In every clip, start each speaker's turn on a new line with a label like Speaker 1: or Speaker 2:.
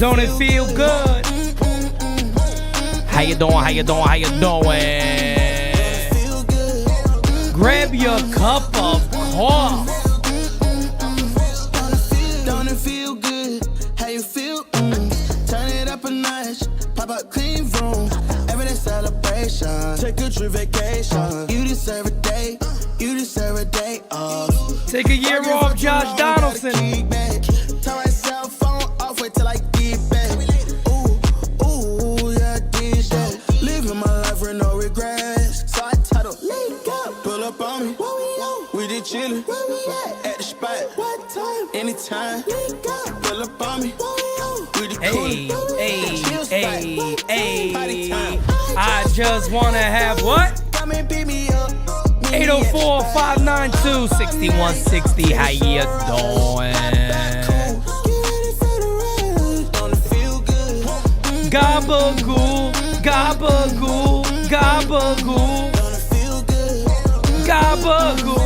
Speaker 1: Don't it feel good? How you doing? How you doing? How you doing? Grab your cup of coffee.
Speaker 2: Don't it feel good? How you feel? Turn it up a notch. Pop up clean room. Everyday celebration. Take a trip vacation. You deserve a day. You deserve a day off.
Speaker 1: Take a year off, Josh Donaldson.
Speaker 2: Turn my cell phone off. Wait till I get back. Ooh, yeah, this shit. Living my life with no regrets. So I title, pull up on me. We did chillin' at the spot. What time? Anytime. Pull up on me. We did
Speaker 1: Hey. I just wanna have what?
Speaker 2: Come and beat me up.
Speaker 1: 804-592-6160. How you doing? Gabagool, gabagool, gabagool, gabagool.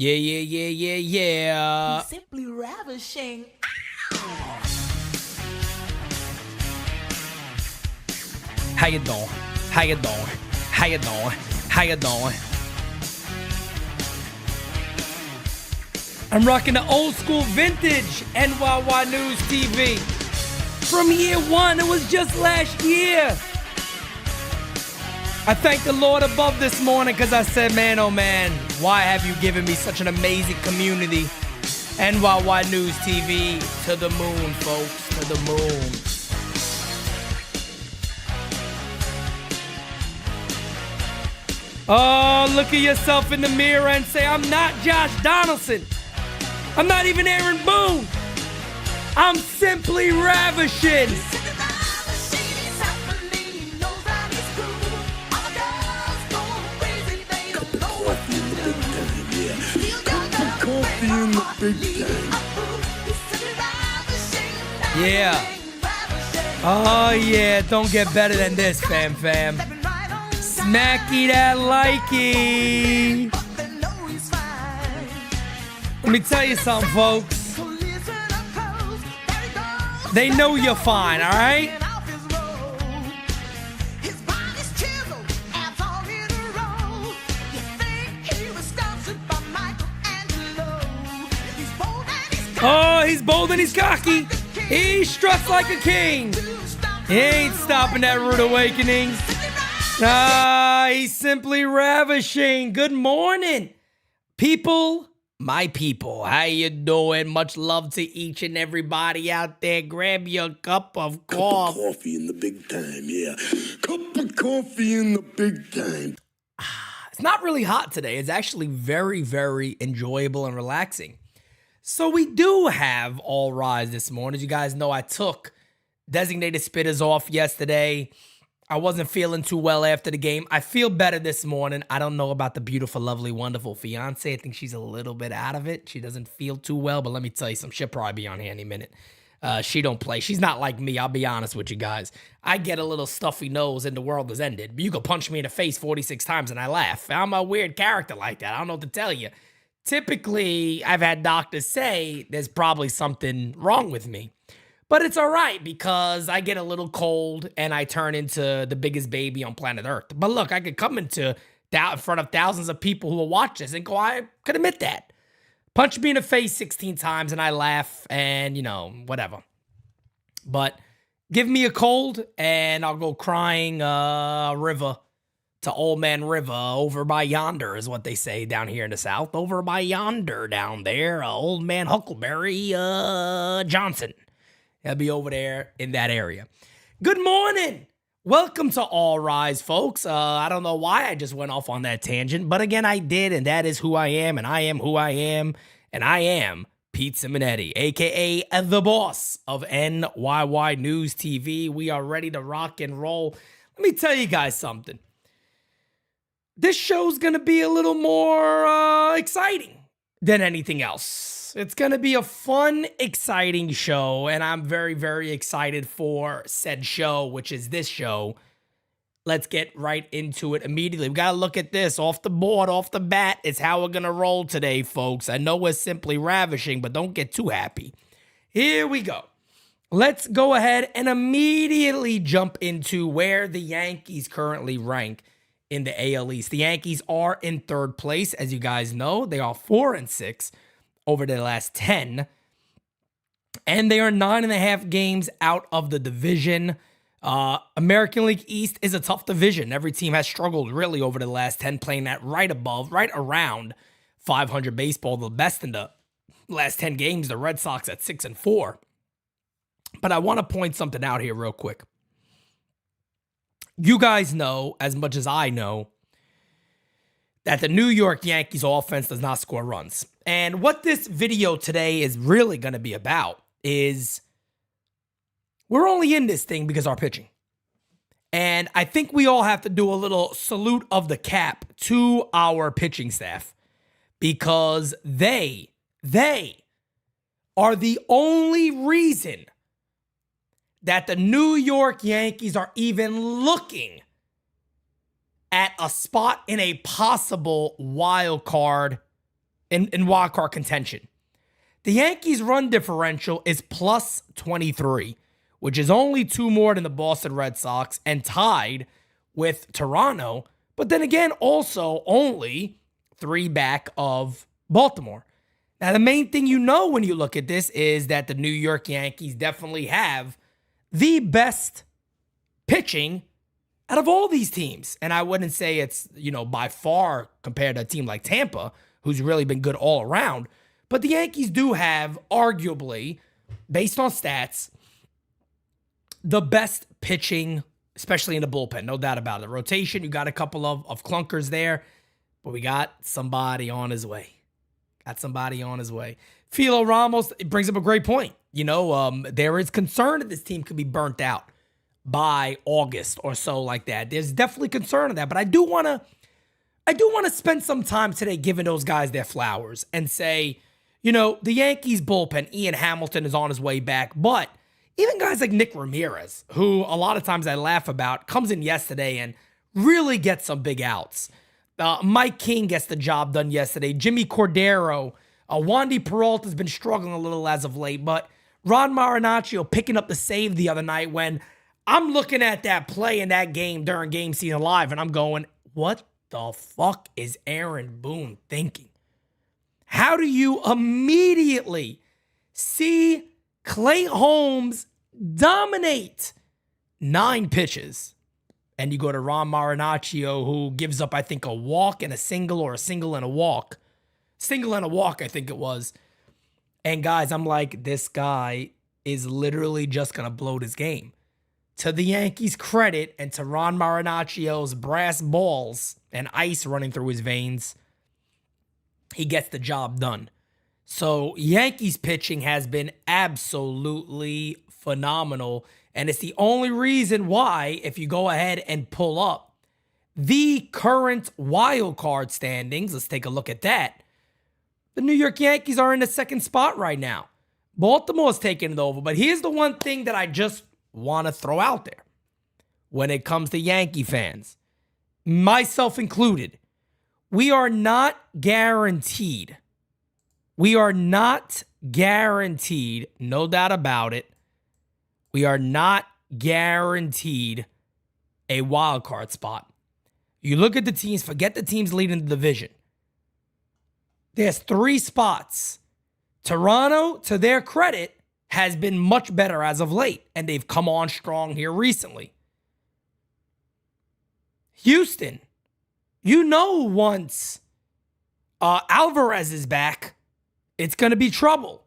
Speaker 1: Yeah.
Speaker 3: Simply ravishing.
Speaker 1: How you doing? How you doing? How you doing? How you doing? I'm rocking the old school vintage NyynewsTV. From year one, it was just last year. I thank the Lord above this morning because I said, man, oh man, why have you given me such an amazing community? NyynewsTV, to the moon, folks, to the moon. Oh, look at yourself in the mirror and say, I'm not Josh Donaldson. I'm not even Aaron Boone. I'm simply ravishing. Yeah. Oh, yeah. Don't get better than this, fam. Smacky that likey. Let me tell you something, folks. They know you're fine, all right? Oh, he's bold and he's cocky. He struts like a king. He ain't stopping that rude awakening. He's simply ravishing. Good morning, people. My people, how you doing? Much love to each and everybody out there. Grab your cup of coffee.
Speaker 4: Cup of coffee in the big time, yeah. Cup of coffee in the big time.
Speaker 1: It's not really hot today. It's actually very, very enjoyable and relaxing. So we do have All Rise this morning. As you guys know, I took designated spitters off yesterday. I wasn't feeling too well after the game. I feel better this morning. I don't know about the beautiful, lovely, wonderful fiance. I think she's a little bit out of it. She doesn't feel too well, but let me tell you something. She'll probably be on here any minute. She don't play. She's not like me. I'll be honest with you guys. I get a little stuffy nose and the world has ended. You could punch me in the face 46 times and I laugh. I'm a weird character like that. I don't know what to tell you. Typically, I've had doctors say there's probably something wrong with me. But it's all right because I get a little cold and I turn into the biggest baby on planet Earth. But look, I could come in front of thousands of people who will watch this and go, I could admit that. Punch me in the face 16 times and I laugh and, whatever. But give me a cold and I'll go crying river to Old Man River over by yonder is what they say down here in the South. Over by yonder down there, Old Man Huckleberry Johnson. He'll be over there in that area. Good morning. Welcome to All Rise, folks. I don't know why I just went off on that tangent, but again, I did, and that is who I am, and I am who I am, and I am Pete Simonetti, a.k.a. the boss of NyynewsTV. We are ready to rock and roll. Let me tell you guys something. This show's going to be a little more exciting than anything else. It's going to be a fun, exciting show, and I'm very, very excited for said show, which is this show. Let's get right into it immediately. We got to look at this off the board, off the bat. It's how we're going to roll today, folks. I know we're simply ravishing, but don't get too happy. Here we go. Let's go ahead and immediately jump into where the Yankees currently rank in the AL East. The Yankees are in third place, as you guys know. They are 4-6. Over the last 10. And they are 9.5 games out of the division. American League East is a tough division. Every team has struggled really over the last 10, playing that right around 500 baseball. The best in the last 10 games, the Red Sox at 6-4. But I want to point something out here real quick. You guys know, as much as I know, that the New York Yankees offense does not score runs. And what this video today is really going to be about is we're only in this thing because of our pitching. And I think we all have to do a little salute of the cap to our pitching staff because they are the only reason that the New York Yankees are even looking at a spot in a possible wild card in wild card contention. The Yankees' run differential is plus 23, which is only 2 more than the Boston Red Sox and tied with Toronto, but then again, also only 3 back of Baltimore. Now, the main thing you know when you look at this is that the New York Yankees definitely have the best pitching out of all these teams. And I wouldn't say it's, by far compared to a team like Tampa, who's really been good all around. But the Yankees do have, arguably, based on stats, the best pitching, especially in the bullpen. No doubt about it. The rotation, you got a couple of clunkers there, but we got somebody on his way. Philo Ramos, it brings up a great point. There is concern that this team could be burnt out by August or so like that. There's definitely concern of that, but I do want to spend some time today giving those guys their flowers and say, the Yankees bullpen, Ian Hamilton is on his way back, but even guys like Nick Ramirez, who a lot of times I laugh about, comes in yesterday and really gets some big outs. Mike King gets the job done yesterday. Jimmy Cordero, Wandy Peralta's been struggling a little as of late, but Ron Marinaccio picking up the save the other night when I'm looking at that play in that game during Game Season Live, and I'm going, what the fuck is Aaron Boone thinking? How do you immediately see Clay Holmes dominate 9 pitches, and you go to Ron Marinaccio, who gives up, I think, a walk and a single, or a single and a walk. Single and a walk, I think it was. And guys, I'm like, this guy is literally just going to blow this game. To the Yankees' credit, and to Ron Marinaccio's brass balls and ice running through his veins, he gets the job done. So Yankees pitching has been absolutely phenomenal. And it's the only reason why, if you go ahead and pull up the current wild card standings, let's take a look at that. The New York Yankees are in the second spot right now. Baltimore's taking it over. But here's the one thing that I just want to throw out there when it comes to Yankee fans, myself included. We are not guaranteed. We are not guaranteed, no doubt about it. We are not guaranteed a wild card spot. You look at the teams, forget the teams leading the division. There's 3 spots. Toronto, to their credit, has been much better as of late, and they've come on strong here recently. Houston, once Alvarez is back, it's going to be trouble.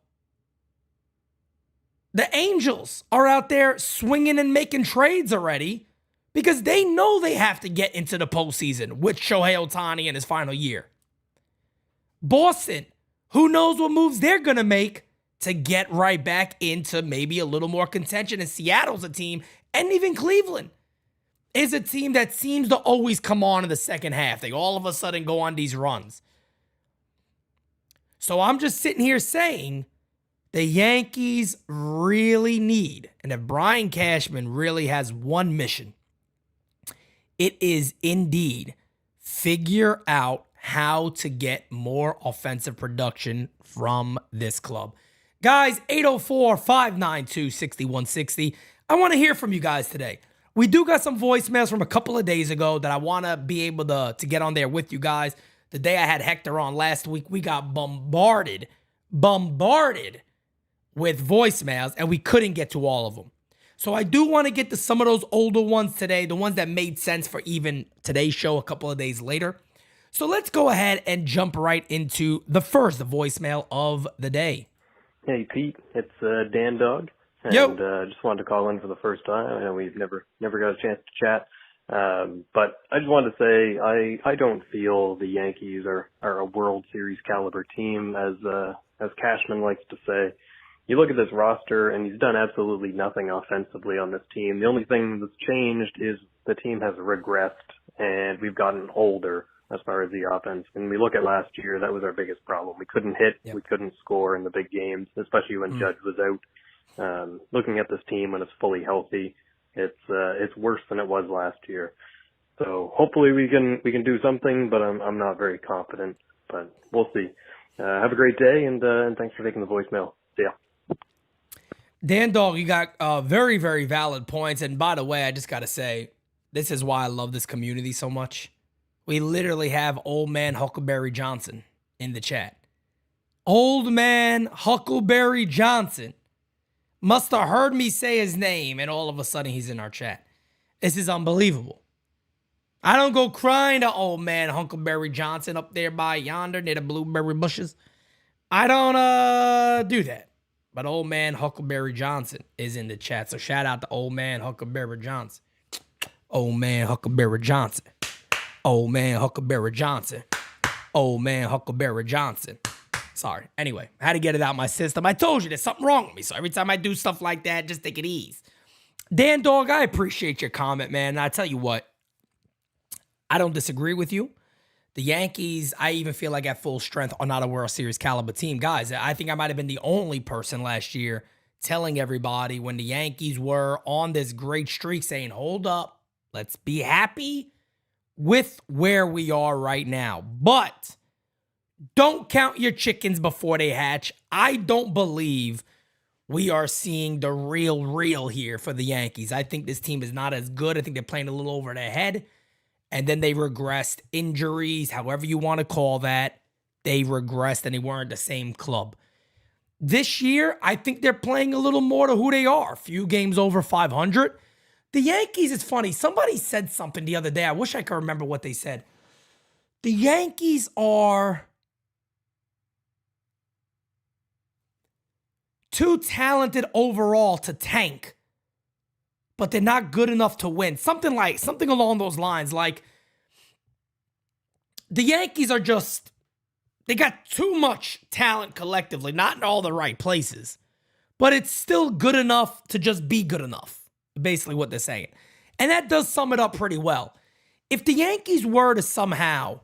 Speaker 1: The Angels are out there swinging and making trades already because they know they have to get into the postseason with Shohei Ohtani in his final year. Boston, who knows what moves they're going to make to get right back into maybe a little more contention. And Seattle's a team, and even Cleveland is a team that seems to always come on in the second half. They all of a sudden go on these runs. So I'm just sitting here saying the Yankees really need, and if Brian Cashman really has one mission, it is indeed figure out how to get more offensive production from this club. Guys, 804-592-6160. I want to hear from you guys today. We do got some voicemails from a couple of days ago that I want to be able to get on there with you guys. The day I had Hector on last week, we got bombarded with voicemails, and we couldn't get to all of them. So I do want to get to some of those older ones today, the ones that made sense for even today's show a couple of days later. So let's go ahead and jump right into the voicemail of the day.
Speaker 3: Hey, Pete, it's Dan Dog. And just wanted to call in for the first time. I know we've never got a chance to chat. But I just wanted to say I don't feel the Yankees are a World Series caliber team, as Cashman likes to say. You look at this roster, and he's done absolutely nothing offensively on this team. The only thing that's changed is the team has regressed, and we've gotten older as far as the offense. And we look at last year, that was our biggest problem. We couldn't hit, We couldn't score in the big games, especially when Judge was out. Looking at this team when it's fully healthy, it's worse than it was last year. So hopefully we can do something, but I'm not very confident. But we'll see. Have a great day, and thanks for taking the voicemail. See ya.
Speaker 1: Dan Dog, you got very, very valid points. And by the way, I just got to say, this is why I love this community so much. We literally have Old Man Huckleberry Johnson in the chat. Old Man Huckleberry Johnson must have heard me say his name, and all of a sudden he's in our chat. This is unbelievable. I don't go crying to Old Man Huckleberry Johnson up there by yonder near the blueberry bushes. I don't do that. But Old Man Huckleberry Johnson is in the chat. So shout out to Old Man Huckleberry Johnson. Old Man Huckleberry Johnson. Old Man Huckleberry Johnson. Old Man Huckleberry Johnson. Sorry. Anyway, I had to get it out my system. I told you there's something wrong with me. So every time I do stuff like that, just take it easy. Dan Dog, I appreciate your comment, man. And I tell you what, I don't disagree with you. The Yankees, I even feel like at full strength, are not a World Series caliber team. Guys, I think I might have been the only person last year telling everybody when the Yankees were on this great streak saying, hold up, let's be happy with where we are right now. But don't count your chickens before they hatch. I don't believe we are seeing the real here for the Yankees. I think this team is not as good. I think they're playing a little over their head. And then they regressed, injuries, however you want to call that. They regressed and they weren't the same club. This year, I think they're playing a little more to who they are. A few games over 500. The Yankees, it's funny. Somebody said something the other day. I wish I could remember what they said. The Yankees are too talented overall to tank, but they're not good enough to win. Something along those lines. Like, the Yankees are just, they got too much talent collectively, not in all the right places, but it's still good enough to just be good enough. basically what they're saying. And that does sum it up pretty well. If the Yankees were to somehow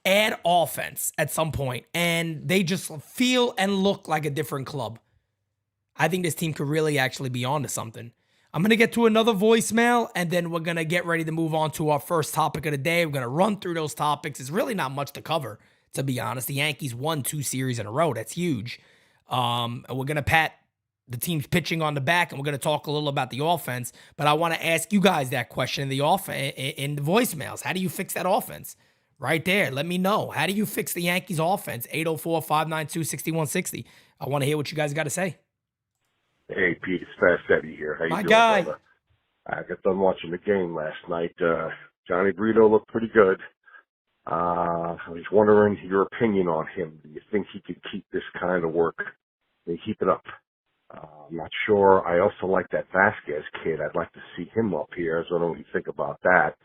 Speaker 1: add offense at some point and they just feel and look like a different club, I think this team could really actually be on to something. I'm going to get to another voicemail, and then we're going to get ready to move on to our first topic of the day. We're going to run through those topics. It's really not much to cover, to be honest. The Yankees won 2 series in a row. That's huge. And we're going to pat the team's pitching on the back, and we're going to talk a little about the offense. But I want to ask you guys that question in the voicemails. How do you fix that offense? Right there. Let me know. How do you fix the Yankees offense? 804-592-6160. I want to hear what you guys got to say.
Speaker 5: Hey, Pete, it's Fast Eddie here. How you
Speaker 1: My
Speaker 5: doing,
Speaker 1: guy.
Speaker 5: brother? I got done watching the game last night. Johnny Brito looked pretty good. I was wondering your opinion on him. Do you think he could keep this kind of work and keep it up? I'm not sure. I also like that Vasquez kid. I'd like to see him up here. So I don't know what you think about that.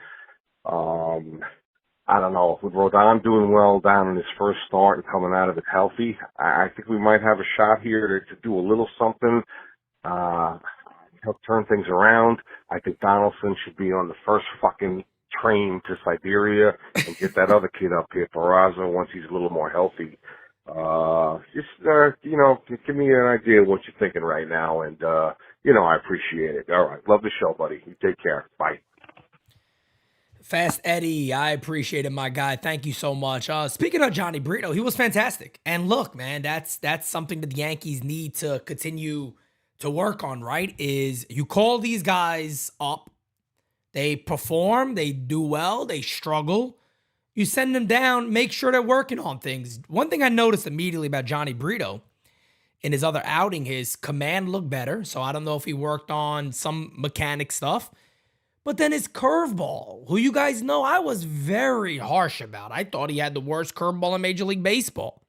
Speaker 5: I don't know. With Rodon doing well down in his first start and coming out of it healthy, I think we might have a shot here to do a little something. Help turn things around. I think Donaldson should be on the first fucking train to Siberia and get that other kid up here, Peraza, once he's a little more healthy. Give me an idea of what you're thinking right now, and, I appreciate it. All right. Love the show, buddy. You take care. Bye.
Speaker 1: Fast Eddie, I appreciate it, my guy. Thank you so much. Speaking of Johnny Brito, he was fantastic. And look, man, that's something that the Yankees need to continue to work on, right? Is you call these guys up, they perform, they do well, they struggle. You send them down, make sure they're working on things. One thing I noticed immediately about Johnny Brito in his other outing, his command looked better. So I don't know if he worked on some mechanic stuff. But then his curveball, who you guys know I was very harsh about. I thought he had the worst curveball in Major League Baseball.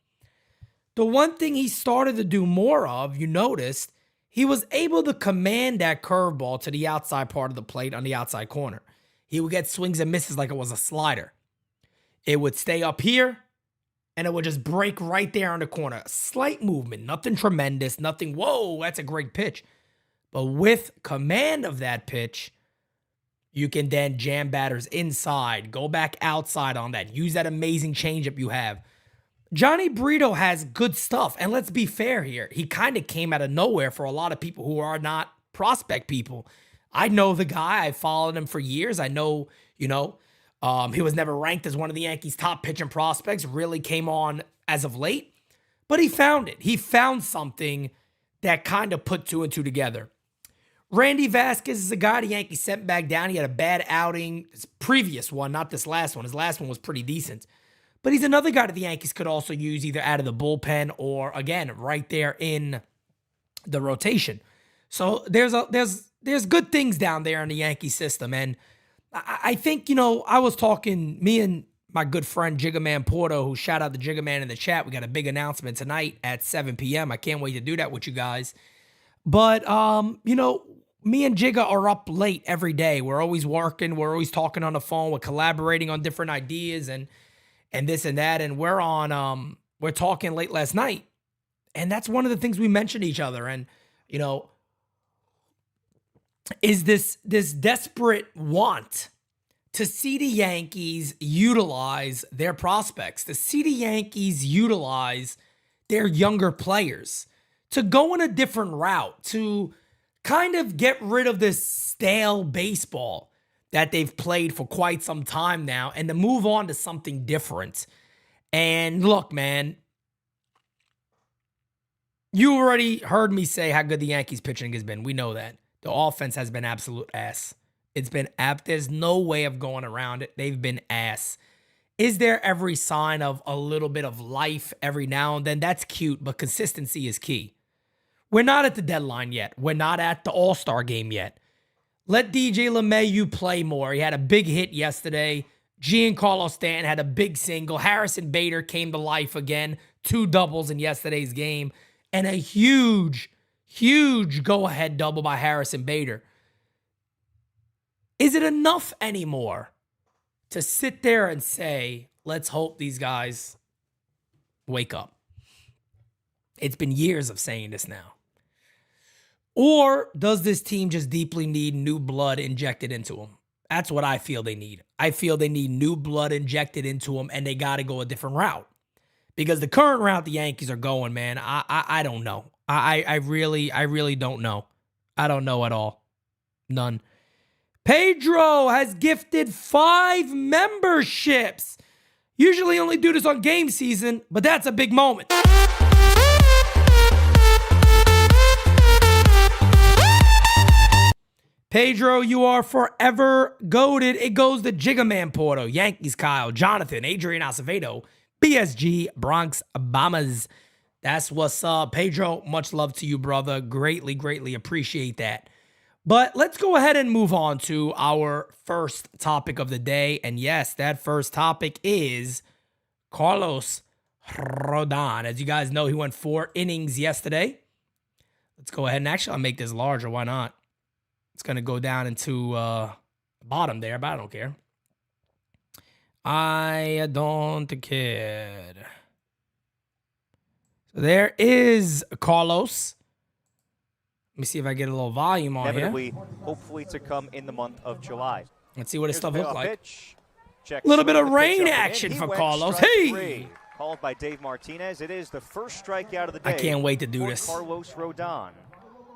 Speaker 1: The one thing he started to do more of, you noticed, he was able to command that curveball to the outside part of the plate on the outside corner. He would get swings and misses like it was a slider. It would stay up here, and it would just break right there on the corner. Slight movement, nothing tremendous, nothing, whoa, that's a great pitch. But with command of that pitch, you can then jam batters inside, go back outside on that, use that amazing changeup you have. Johnny Brito has good stuff, and let's be fair here. He kind of came out of nowhere for a lot of people who are not prospect people. I know the guy. I followed him for years. I know, he was never ranked as one of the Yankees' top pitching prospects, really came on as of late, but he found it. He found something that kind of put 2 and 2 together. Randy Vasquez is a guy the Yankees sent back down. He had a bad outing, his previous one, not this last one. His last one was pretty decent. But he's another guy that the Yankees could also use either out of the bullpen or, again, right there in the rotation. So there's good things down there in the Yankee system. And I think, I was talking, me and my good friend Jigga Man Porto, who shout out to Jigga Man in the chat. We got a big announcement tonight at 7 p.m. I can't wait to do that with you guys. But, me and Jigga are up late every day. We're always working. We're always talking on the phone. We're collaborating on different ideas and this and that. And we're talking late last night. And that's one of the things we mentioned to each other. And, is this desperate want to see the Yankees utilize their prospects, to see the Yankees utilize their younger players, to go in a different route, to kind of get rid of this stale baseball that they've played for quite some time now and to move on to something different. And look, man, you already heard me say how good the Yankees pitching has been. We know that. The offense has been absolute ass. It's been there's no way of going around it. They've been ass. Is there every sign of a little bit of life every now and then? That's cute, but consistency is key. We're not at the deadline yet. We're not at the All-Star game yet. Let DJ LeMahieu play more. He had a big hit yesterday. Giancarlo Stanton had a big single. Harrison Bader came to life again. 2 doubles in yesterday's game. And a huge go-ahead double by Harrison Bader. Is it enough anymore to sit there and say, let's hope these guys wake up? It's been years of saying this now. Or does this team just deeply need new blood injected into them? That's what I feel they need. I feel they need new blood injected into them, and they got to go a different route. Because the current route the Yankees are going, man, I don't know. I really don't know. I don't know at all. None. Pedro has gifted 5 memberships. Usually only do this on game season, but that's a big moment. Pedro, you are forever goated. It goes to Jigaman Porto, Yankees Kyle, Jonathan, Adrian Acevedo, BSG, Bronx Bombers. That's what's up. Pedro, much love to you, brother. Greatly, greatly appreciate that. But let's go ahead and move on to our first topic of the day. And yes, that first topic is Carlos Rodon. As you guys know, he went 4 innings yesterday. Let's go ahead and actually I'll make this larger. Why not? It's going to go down into the bottom there, but I don't care. I don't care. So there is Carlos. Let me see if I get a little volume on here.
Speaker 6: Hopefully to come in the month of July.
Speaker 1: Let's see what his stuff looks like.
Speaker 6: A
Speaker 1: little bit of rain action for Carlos. Hey!
Speaker 6: Called by Dave Martinez. It is the first strikeout of the day.
Speaker 1: I can't wait to do this.
Speaker 6: Carlos Rodon.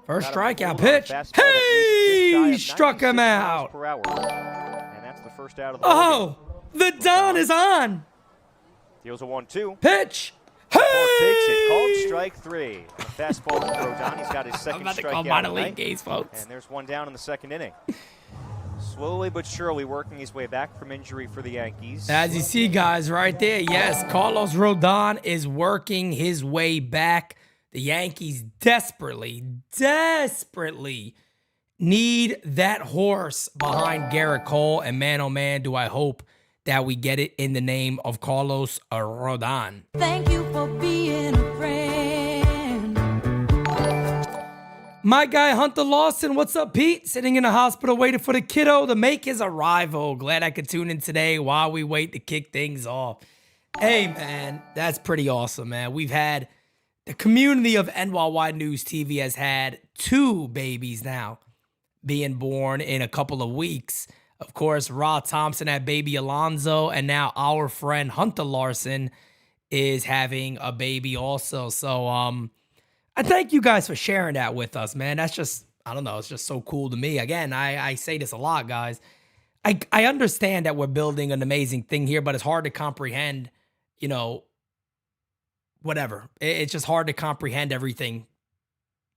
Speaker 1: First strikeout pitch. Hey! Struck him out.
Speaker 6: And that's the first out of the
Speaker 1: Oh! The Don is on.
Speaker 6: Deals a 1-2.
Speaker 1: Pitch.
Speaker 6: Hey! Takes it. Called strike 3. A fastball from Rodon. He's got his second strikeout
Speaker 1: minor league games, folks.
Speaker 6: And there's one down in the second inning. Slowly but surely working his way back from injury for the Yankees.
Speaker 1: As you see, guys, right there, yes, Carlos Rodon is working his way back. The Yankees desperately need that horse behind Garrett Cole. And man, oh man, do I hope that we get it in the name of Carlos Rodon.
Speaker 7: Thank you for being a friend.
Speaker 1: My guy, Hunter Lawson. What's up, Pete? Sitting in the hospital waiting for the kiddo to make his arrival. Glad I could tune in today while we wait to kick things off. Hey, man, that's pretty awesome, man. We've had the community of NyynewsTV has had 2 babies now being born in a couple of weeks. Of course, Rod Thompson had baby Alonzo, and now our friend Hunter Larson is having a baby also. So I thank you guys for sharing that with us, man. That's just, I don't know, it's just so cool to me. Again, I say this a lot, guys. I understand that we're building an amazing thing here, but it's hard to comprehend, you know, whatever. It's just hard to comprehend everything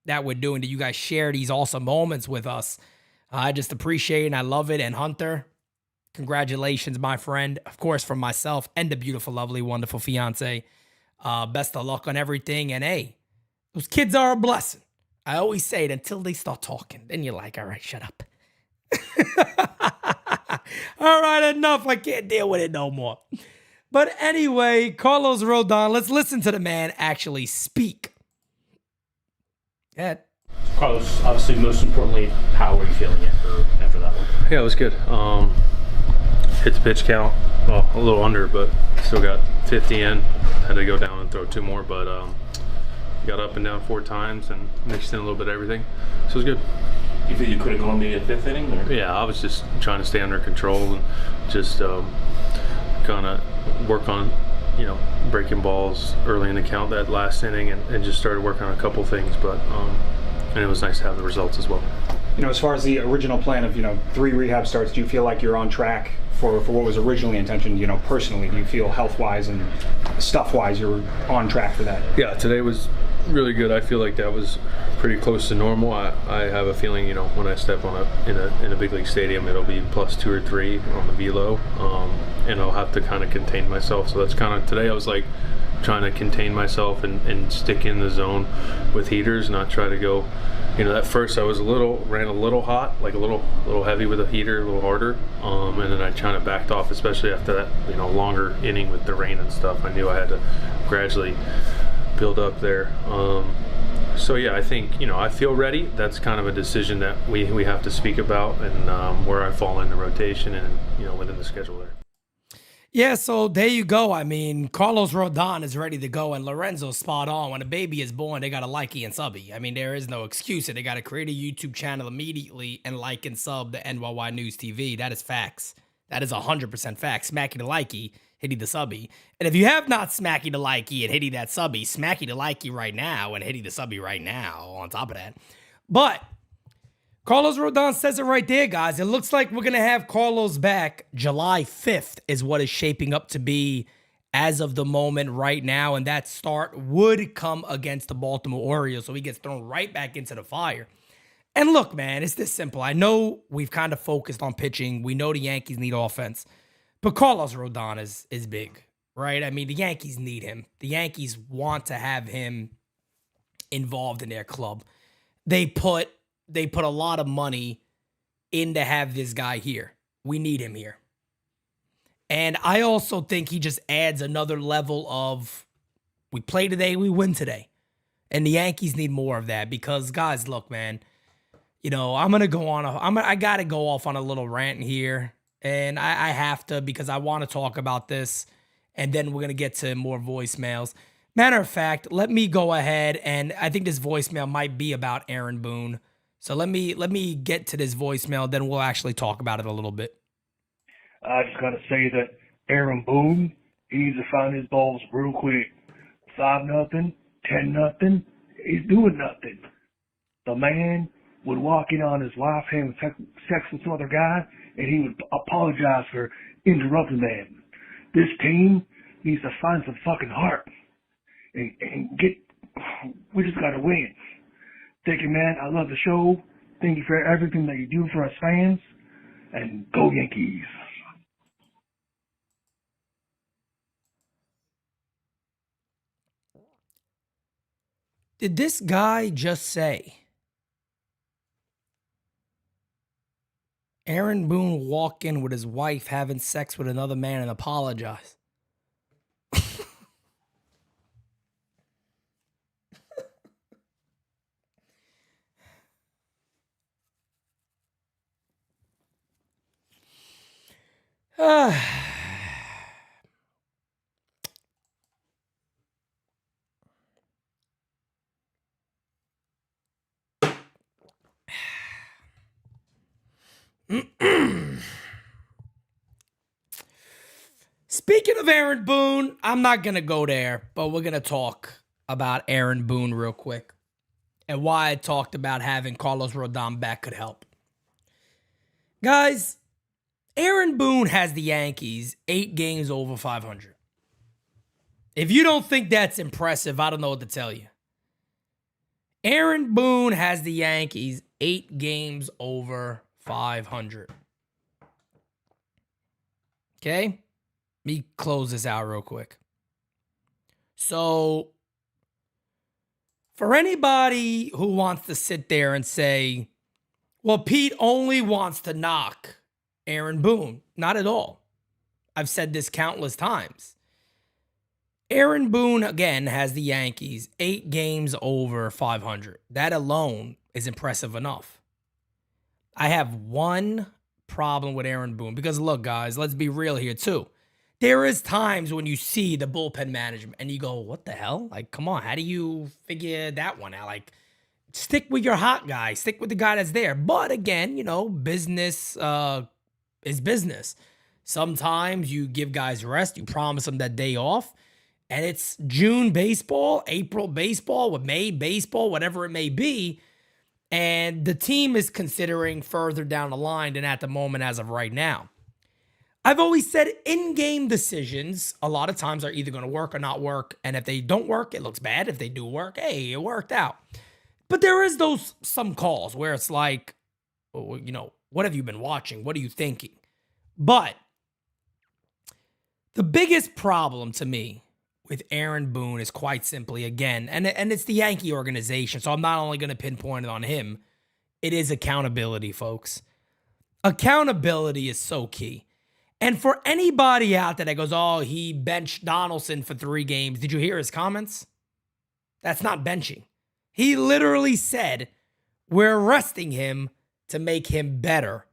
Speaker 1: that we're doing, that you guys share these awesome moments with us. I just appreciate it and I love it. And Hunter, congratulations, my friend. Of course, from myself and the beautiful, lovely, wonderful fiance. Best of luck on everything. And hey, those kids are a blessing. I always say it until they start talking. Then you're like, all right, shut up. All right, enough. I can't deal with it no more. But anyway, Carlos Rodon, let's listen to the man actually speak. Yeah.
Speaker 8: Carlos, obviously, most importantly, how are you feeling after that one?
Speaker 9: Yeah, it was good. Hit the pitch count, well, a little under, but still got 50 in. Had to go down and throw 2 more, but got up and down 4 times and mixed in a little bit of everything. So it was good.
Speaker 8: You think you could have gone maybe a 5th inning? Or?
Speaker 9: Yeah, I was just trying to stay under control and just kind of work on, you know, breaking balls early in the count that last inning and just started working on a couple things, but and it was nice to have the results as well.
Speaker 10: You know, as far as the original plan of, 3 rehab starts, do you feel like you're on track for what was originally intentioned, personally? Do you feel health-wise and stuff-wise you're on track for that?
Speaker 9: Yeah, today was really good. I feel like that was pretty close to normal. I have a feeling, when I step on in a big league stadium, it'll be +2 or 3 on the velo, and I'll have to kind of contain myself. So that's kind of, today I was like trying to contain myself and stick in the zone with heaters, not try to go, at first I was ran a little hot, like a little heavy with a heater, a little harder, and then I kind of backed off, especially after that, longer inning with the rain and stuff. I knew I had to gradually build up there. So yeah, I think, I feel ready. That's kind of a decision that we have to speak about, and where I fall in the rotation and, within the schedule there.
Speaker 1: Yeah, so there you go. I mean, Carlos Rodon is ready to go, and Lorenzo's spot on. When a baby is born, they got to like and subby. I mean, there is no excuse. They got to create a YouTube channel immediately and like and sub the NYY News TV. That is facts. That is 100% facts. Smacky the likey, hitty the subby. And if you have not smacky the likey and hitty that subby, smacky the likey right now and hitty the subby right now on top of that. But Carlos Rodon says it right there, guys. It looks like we're going to have Carlos back July 5th is what is shaping up to be as of the moment right now. And that start would come against the Baltimore Orioles. So he gets thrown right back into the fire. And look, man, it's this simple. I know we've kind of focused on pitching. We know the Yankees need offense. But Carlos Rodon is big, right? I mean, the Yankees need him. The Yankees want to have him involved in their club. They put a lot of money in to have this guy here. We need him here. And I also think he just adds another level of, we play today, we win today. And the Yankees need more of that because, guys, look, man, you know, I got to go off on a little rant here. And I have to because I want to talk about this. And then we're going to get to more voicemails. Matter of fact, let me go ahead, and I think this voicemail might be about Aaron Boone. So let me get to this voicemail, then we'll actually talk about it a little bit.
Speaker 11: I just got to say that Aaron Boone, he needs to find his balls real quick. 5-0, 10-0, he's doing nothing. The man would walk in on his wife having sex with some other guy, and he would apologize for interrupting them. This team needs to find some fucking heart and we just got to win. Thank you, man. I love the show. Thank you for everything that you do for us fans. And go Yankees.
Speaker 1: Did this guy just say Aaron Boone walk in with his wife having sex with another man and apologize? Speaking of Aaron Boone, I'm not going to go there, but we're going to talk about Aaron Boone real quick and why I talked about having Carlos Rodon back could help. Guys, Aaron Boone has the Yankees 8 games over 500. If you don't think that's impressive, I don't know what to tell you. Aaron Boone has the Yankees 8 games over 500. Okay? Let me close this out real quick. So, for anybody who wants to sit there and say, well, Pete only wants to knock Aaron Boone. Not at all. I've said this countless times. Aaron Boone, again, has the Yankees 8 games over 500. That alone is impressive enough. I have one problem with Aaron Boone because, look, guys, let's be real here, too. There is times when you see the bullpen management and you go, what the hell? Like, come on, how do you figure that one out? Like, stick with your hot guy. Stick with the guy that's there. But, again, you know, business is business. Sometimes you give guys rest. You promise them that day off. And it's June baseball, April baseball, with May baseball, whatever it may be. And the team is considering further down the line than at the moment as of right now. I've always said in-game decisions a lot of times are either going to work or not work. And if they don't work, it looks bad. If they do work, hey, it worked out. But there is some calls where it's like, you know, what have you been watching? What are you thinking? But the biggest problem to me with Aaron Boone is quite simply, again, and it's the Yankee organization, so I'm not only going to pinpoint it on him, it is accountability, folks. Accountability is so key. And for anybody out there that goes, oh, he benched Donaldson for 3 games, did you hear his comments? That's not benching. He literally said, we're resting him to make him better.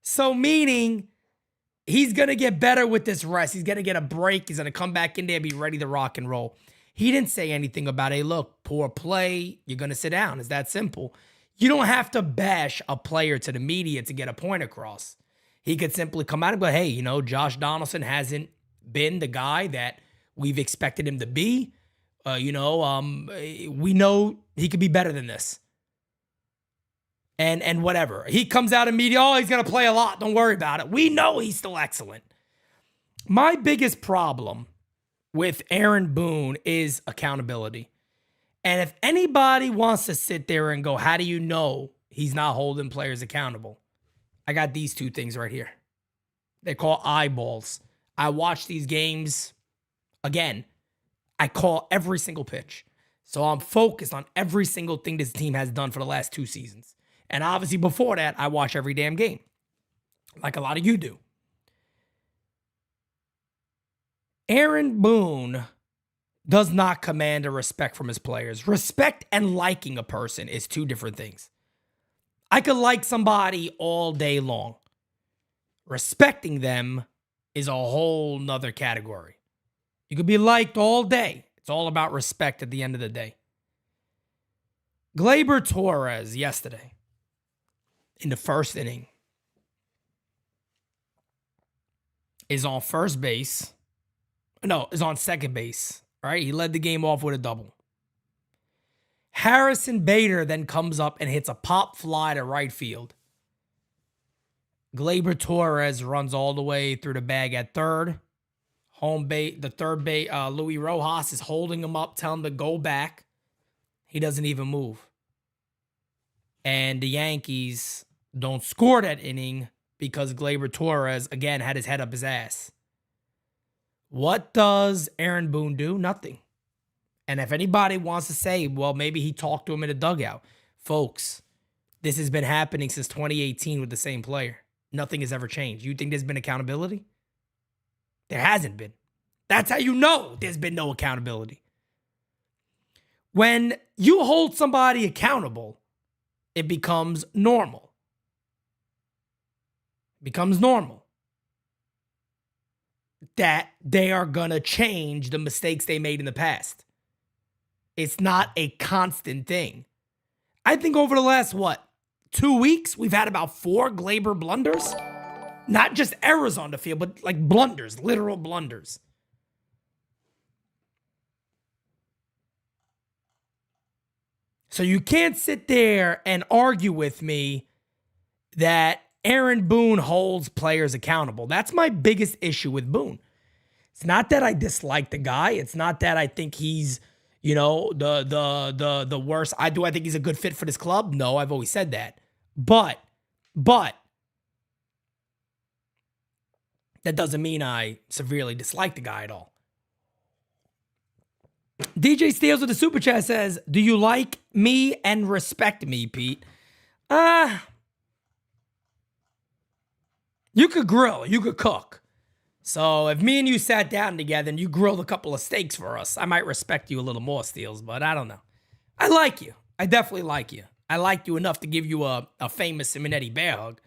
Speaker 1: So meaning, he's going to get better with this rest. He's going to get a break. He's going to come back in there and be ready to rock and roll. He didn't say anything about, hey, look, poor play, you're going to sit down. It's that simple. You don't have to bash a player to the media to get a point across. He could simply come out and go, hey, Josh Donaldson hasn't been the guy that we've expected him to be. We know he could be better than this. And whatever. He comes out in media, he's going to play a lot. Don't worry about it. We know he's still excellent. My biggest problem with Aaron Boone is accountability. And if anybody wants to sit there and go, how do you know he's not holding players accountable? I got these two things right here. They call eyeballs. I watch these games. Again, I call every single pitch. So I'm focused on every single thing this team has done for the last 2 seasons. And obviously before that, I watch every damn game. Like a lot of you do. Aaron Boone does not command a respect from his players. Respect and liking a person is 2 different things. I could like somebody all day long. Respecting them is a whole nother category. You could be liked all day. It's all about respect at the end of the day. Gleyber Torres yesterday in the first inning is on first base. No, is on second base. All right, he led the game off with a double. Harrison Bader then comes up and hits a pop fly to right field. Gleyber Torres runs all the way through the bag at third. Home base, the third base, Luis Rojas is holding him up, telling him to go back. He doesn't even move. And the Yankees don't score that inning because Gleyber Torres, again, had his head up his ass. What does Aaron Boone do? Nothing. And if anybody wants to say, well, maybe he talked to him in a dugout. Folks, this has been happening since 2018 with the same player. Nothing has ever changed. You think there's been accountability? There hasn't been. That's how you know there's been no accountability. When you hold somebody accountable, it becomes normal. It becomes normal that they are going to change the mistakes they made in the past. It's not a constant thing. I think over the last, 2 weeks, we've had about 4 Gleyber blunders. Not just errors on the field, but like blunders, literal blunders. So you can't sit there and argue with me that Aaron Boone holds players accountable. That's my biggest issue with Boone. It's not that I dislike the guy. It's not that I think he's, the worst. I think he's a good fit for this club? No, I've always said that. But that doesn't mean I severely dislike the guy at all. DJ Steels with the Super Chat says, do you like me and respect me, Pete? You could grill, you could cook. So if me and you sat down together and you grilled a couple of steaks for us, I might respect you a little more, Steels, but I don't know. I like you. I definitely like you. I like you enough to give you a famous Simonetti bear hug,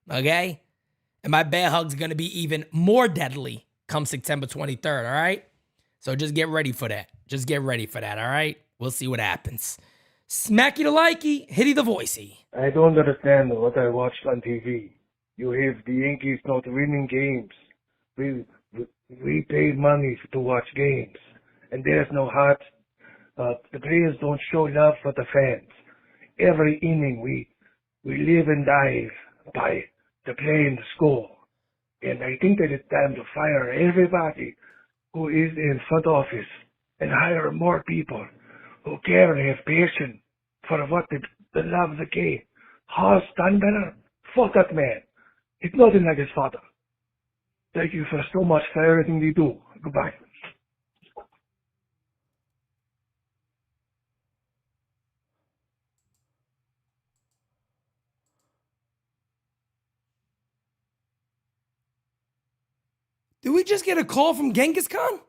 Speaker 1: okay? And my bear hug's going to be even more deadly come September 23rd, all right? So just get ready for that. Just get ready for that, all right? We'll see what happens. Smacky the likey, hitty the voicey.
Speaker 11: I don't understand what I watched on TV. You have the Yankees not winning games. We pay money to watch games, and there's no heart. The players don't show love for the fans. Every inning we live and die by the play and the score. And I think that it's time to fire everybody who is in front office and hire more people who care and have passion for what they love the game. Horst Steinbrenner, fuck that man. It's nothing like his father. Thank you for so much for everything you do. Goodbye.
Speaker 1: Did we just get a call from Genghis Khan?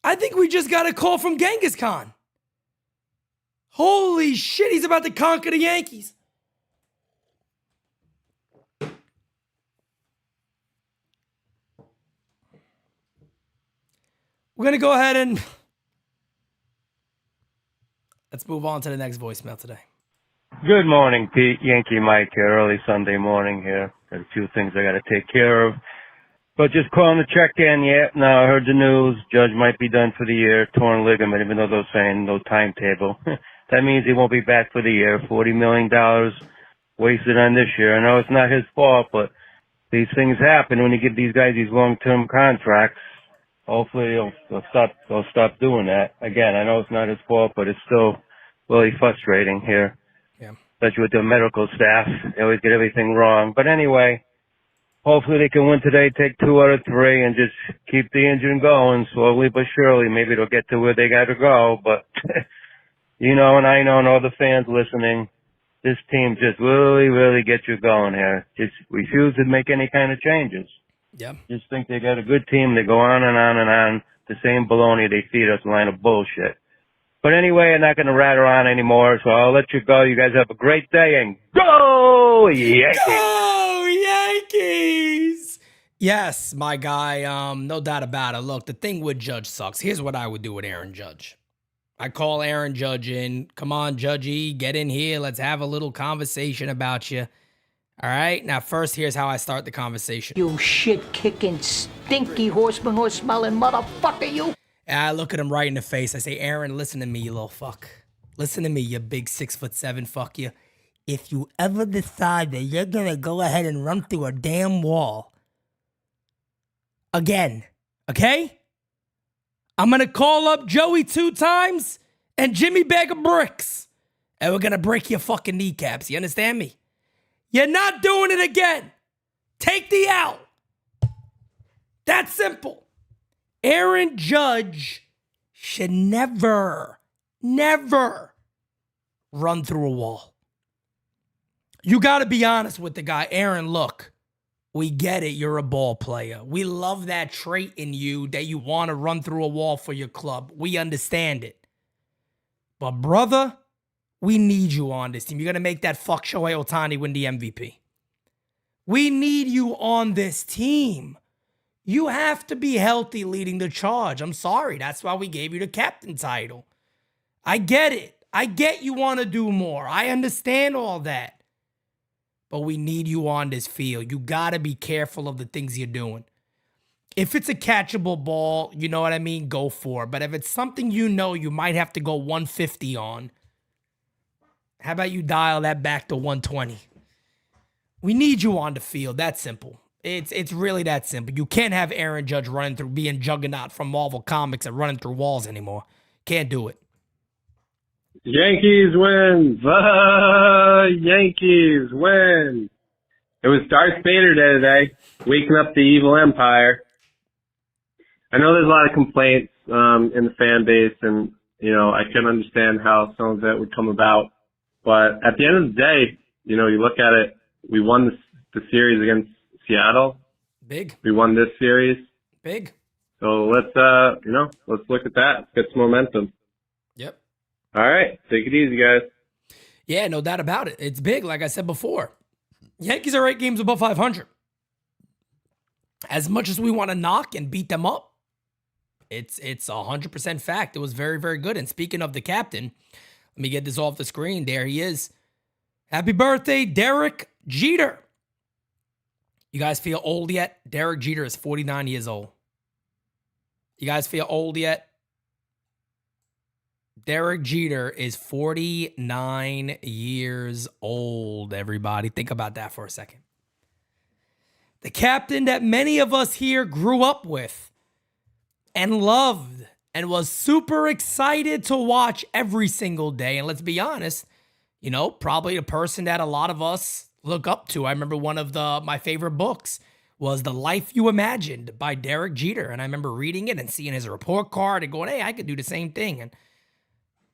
Speaker 1: I think we just got a call from Genghis Khan. Holy shit, he's about to conquer the Yankees. We're going to go ahead and let's move on to the next voicemail today.
Speaker 12: Good morning, Pete. Yankee Mike here, early Sunday morning here. Got a few things I got to take care of. But just calling to check in yet. Now I heard the news. Judge might be done for the year. Torn ligament, even though they're saying no timetable. That means he won't be back for the year. $40 million wasted on this year. I know it's not his fault, but these things happen when you give these guys these long-term contracts. Hopefully they'll stop doing that. Again, I know it's not his fault, but it's still really frustrating here.
Speaker 1: Yeah.
Speaker 12: Especially with the medical staff. They always get everything wrong. But anyway, hopefully they can win today, take 2 out of 3, and just keep the engine going slowly but surely. Maybe they'll get to where they got to go. But, you know, and I know, and all the fans listening, this team just really, really gets you going here. Just refuse to make any kind of changes.
Speaker 1: Yeah.
Speaker 12: Just think they got a good team. They go on and on and on. The same baloney they feed us, a line of bullshit. But anyway, I'm not going to rattle on anymore, so I'll let you go. You guys have a great day, and go Yankees!
Speaker 1: Go Yankees! Yes, my guy, no doubt about it. Look, the thing with Judge sucks. Here's what I would do with Aaron Judge. I call Aaron Judge in. Come on, Judgy, get in here. Let's have a little conversation about you. All right? Now, first, here's how I start the conversation.
Speaker 13: You shit-kicking, stinky horse-smelling motherfucker, you.
Speaker 1: And I look at him right in the face. I say, Aaron, listen to me, you little fuck. Listen to me, you big 6'7" fuck you. If you ever decide that you're going to go ahead and run through a damn wall again, okay? I'm going to call up Joey 2 times and Jimmy Bag of Bricks, and we're going to break your fucking kneecaps. You understand me? You're not doing it again. Take the out. That's simple. Aaron Judge should never run through a wall. You got to be honest with the guy. Aaron, look, we get it. You're a ball player. We love that trait in you that you want to run through a wall for your club. We understand it. But, brother, we need you on this team. You're going to make that fuck Shohei Ohtani win the MVP. We need you on this team. You have to be healthy leading the charge. I'm sorry. That's why we gave you the captain title. I get it. I get you want to do more. I understand all that. But we need you on this field. You got to be careful of the things you're doing. If it's a catchable ball, you know what I mean, go for it. But if it's something you know you might have to go 150 on, how about you dial that back to 120? We need you on the field. That's simple. It's really that simple. You can't have Aaron Judge running through, being Juggernaut from Marvel Comics and running through walls anymore. Can't do it.
Speaker 14: Yankees win. Yankees win. It was Darth Vader Day today, waking up the evil empire. I know there's a lot of complaints in the fan base, and you know I can understand how some of that would come about. But at the end of the day, you know, you look at it, we won the series against Seattle.
Speaker 1: Big.
Speaker 14: We won this series.
Speaker 1: Big.
Speaker 14: So let's look at that. Let's get some momentum.
Speaker 1: Yep.
Speaker 14: All right. Take it easy, guys.
Speaker 1: Yeah, no doubt about it. It's big, like I said before. Yankees are 8 games above 500. As much as we want to knock and beat them up, it's 100% fact. It was very, very good. And speaking of the captain, let me get this off the screen. There he is. Happy birthday, Derek Jeter. You guys feel old yet? Derek Jeter is 49 years old. You guys feel old yet? Derek Jeter is 49 years old, everybody. Think about that for a second. The captain that many of us here grew up with and loved and was super excited to watch every single day. And let's be honest, you know, probably a person that a lot of us look up to. I remember one of my favorite books was The Life You Imagined by Derek Jeter. And I remember reading it and seeing his report card and going, hey, I could do the same thing. And,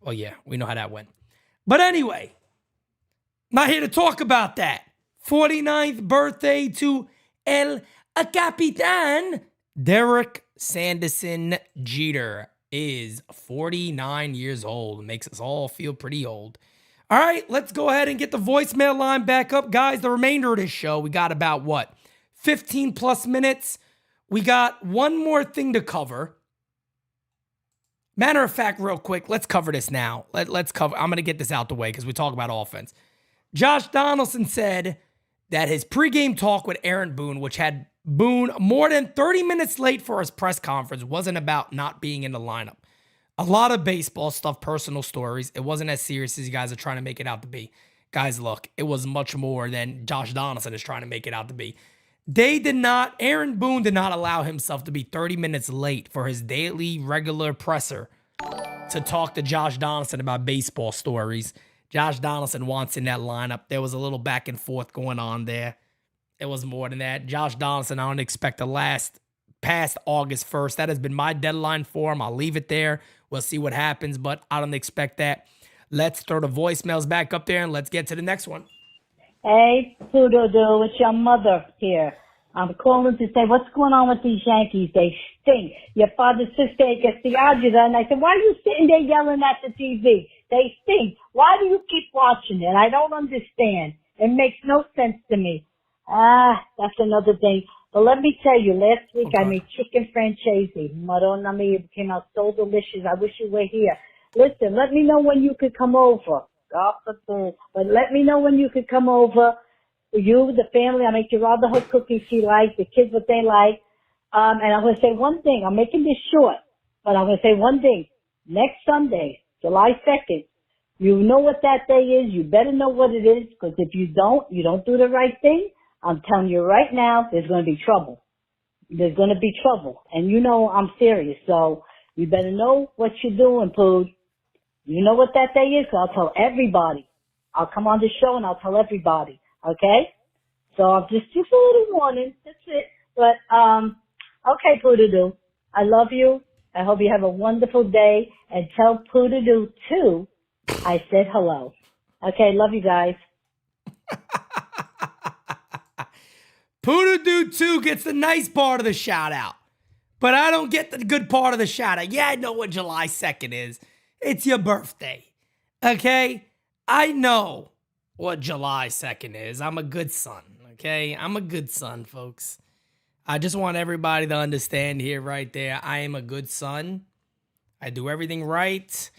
Speaker 1: well, yeah, we know how that went. But anyway, not here to talk about that. 49th birthday to El Capitan, Derek Sanderson Jeter. is 49 years old. It makes us all feel pretty old. All right, let's go ahead and get the voicemail line back up. Guys, the remainder of this show, we got about, 15 plus minutes. We got one more thing to cover. Matter of fact, real quick, let's cover this now. Let's cover. I'm going to get this out the way because we talk about offense. Josh Donaldson said that his pregame talk with Aaron Boone, which had Boone more than 30 minutes late for his press conference, wasn't about not being in the lineup. A lot of baseball stuff, personal stories. It wasn't as serious as you guys are trying to make it out to be. Guys, look, it was much more than Josh Donaldson is trying to make it out to be. Aaron Boone did not allow himself to be 30 minutes late for his daily regular presser to talk to Josh Donaldson about baseball stories. Josh Donaldson wants in that lineup. There was a little back and forth going on there. It was more than that. Josh Donaldson, I don't expect to last past August 1st. That has been my deadline for him. I'll leave it there. We'll see what happens, but I don't expect that. Let's throw the voicemails back up there and let's get to the next one.
Speaker 15: Hey, Poodoo, it's your mother here. I'm calling to say, what's going on with these Yankees? They stink. Your father's sister gets the agita, and I said, why are you sitting there yelling at the TV? They stink. Why do you keep watching it? I don't understand. It makes no sense to me. That's another thing. But let me tell you, last week I made chicken francese. Madonna mia, it came out so delicious. I wish you were here. Listen, let me know when you could come over. But let me know when you could come over. You, the family, I'll make you all the hot cookies she likes, the kids what they like. And I'm going to say one thing. I'm making this short, but I'm going to say one thing. Next Sunday, July 2nd, you know what that day is. You better know what it is, because if you don't do the right thing, I'm telling you right now, there's going to be trouble. There's going to be trouble. And you know I'm serious, so you better know what you're doing, Pood. You know what that day is, so I'll tell everybody. I'll come on the show and I'll tell everybody. Okay? So I'll just a little warning. That's it. But, okay, Poodoo. I love you. I hope you have a wonderful day. And tell Poodoo, too, I said hello. Okay, love you guys.
Speaker 1: Poodoo 2 gets the nice part of the shout out, but I don't get the good part of the shout out. Yeah, I know what July 2nd is. It's your birthday. Okay? I know what July 2nd is. I'm a good son. Okay? I'm a good son, folks. I just want everybody to understand here right there. I am a good son. I do everything right.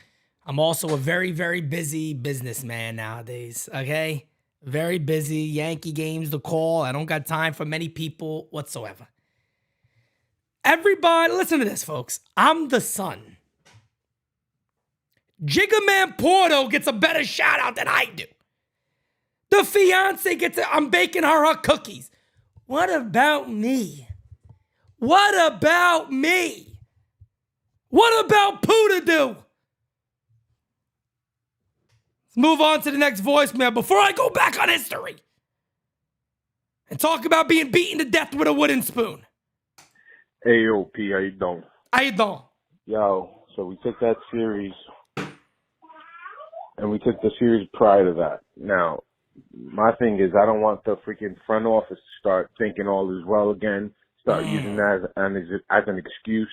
Speaker 1: I'm also a very, very busy businessman nowadays. Okay? Very busy. Yankee games to call. I don't got time for many people whatsoever. Everybody, listen to this, folks. I'm the son. Jigga Man Porto gets a better shout out than I do. The fiance I'm baking her cookies. What about me? What about me? What about Poodoo? Let's move on to the next voicemail before I go back on history and talk about being beaten to death with a wooden spoon.
Speaker 5: Hey, yo, P, how you doing?
Speaker 1: How you doing?
Speaker 5: Yo, so we took that series, and we took the series prior to that. Now, my thing is I don't want the freaking front office to start thinking all is well again, start using that as an excuse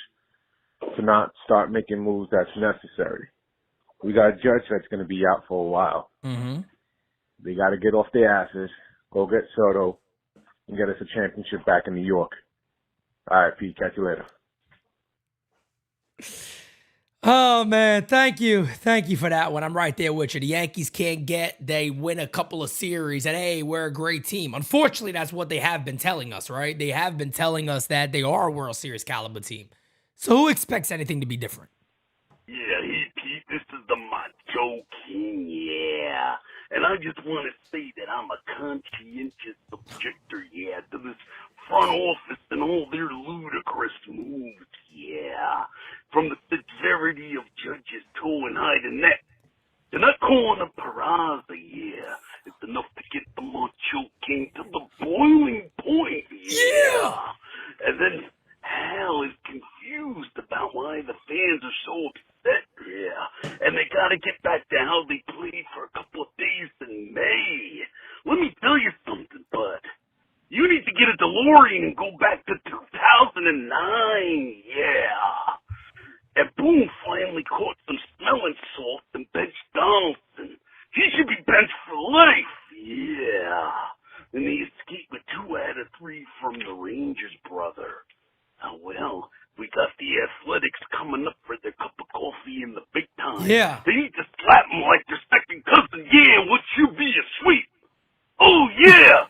Speaker 5: to not start making moves that's necessary. We got a judge that's going to be out for a while.
Speaker 1: Mm-hmm.
Speaker 5: They got to get off their asses, go get Soto, and get us a championship back in New York. All right, Pete, catch you later.
Speaker 1: Oh, man, thank you. Thank you for that one. I'm right there with you. The Yankees they win a couple of series, and hey, we're a great team. Unfortunately, that's what they have been telling us, right? They have been telling us that they are a World Series caliber team. So who expects anything to be different?
Speaker 4: Yeah, hey, Pete, this is the Macho King, yeah. And I just want to say that I'm a conscientious objector, yeah, to this front office and all their ludicrous moves, yeah. From the severity of judges toeing high to neck. They're not calling a Peraza, yeah. It's enough to get the Macho King to the boiling point, yeah. And then Hal is confused about why the fans are so upset, yeah. And they got to get back to how they played for a couple of days in May. Let me tell you something, bud. You need to get a DeLorean and go back to 2009, yeah. And boom, smelling salt than bench Donaldson. He should be benched for life. Yeah. And they escaped with 2 out of 3 from the Rangers, brother. Oh, well, we got the Athletics coming up for their cup of coffee in the big time.
Speaker 1: Yeah.
Speaker 4: They need to slap them like their second cousin. Yeah, would you be a sweet? Oh, yeah.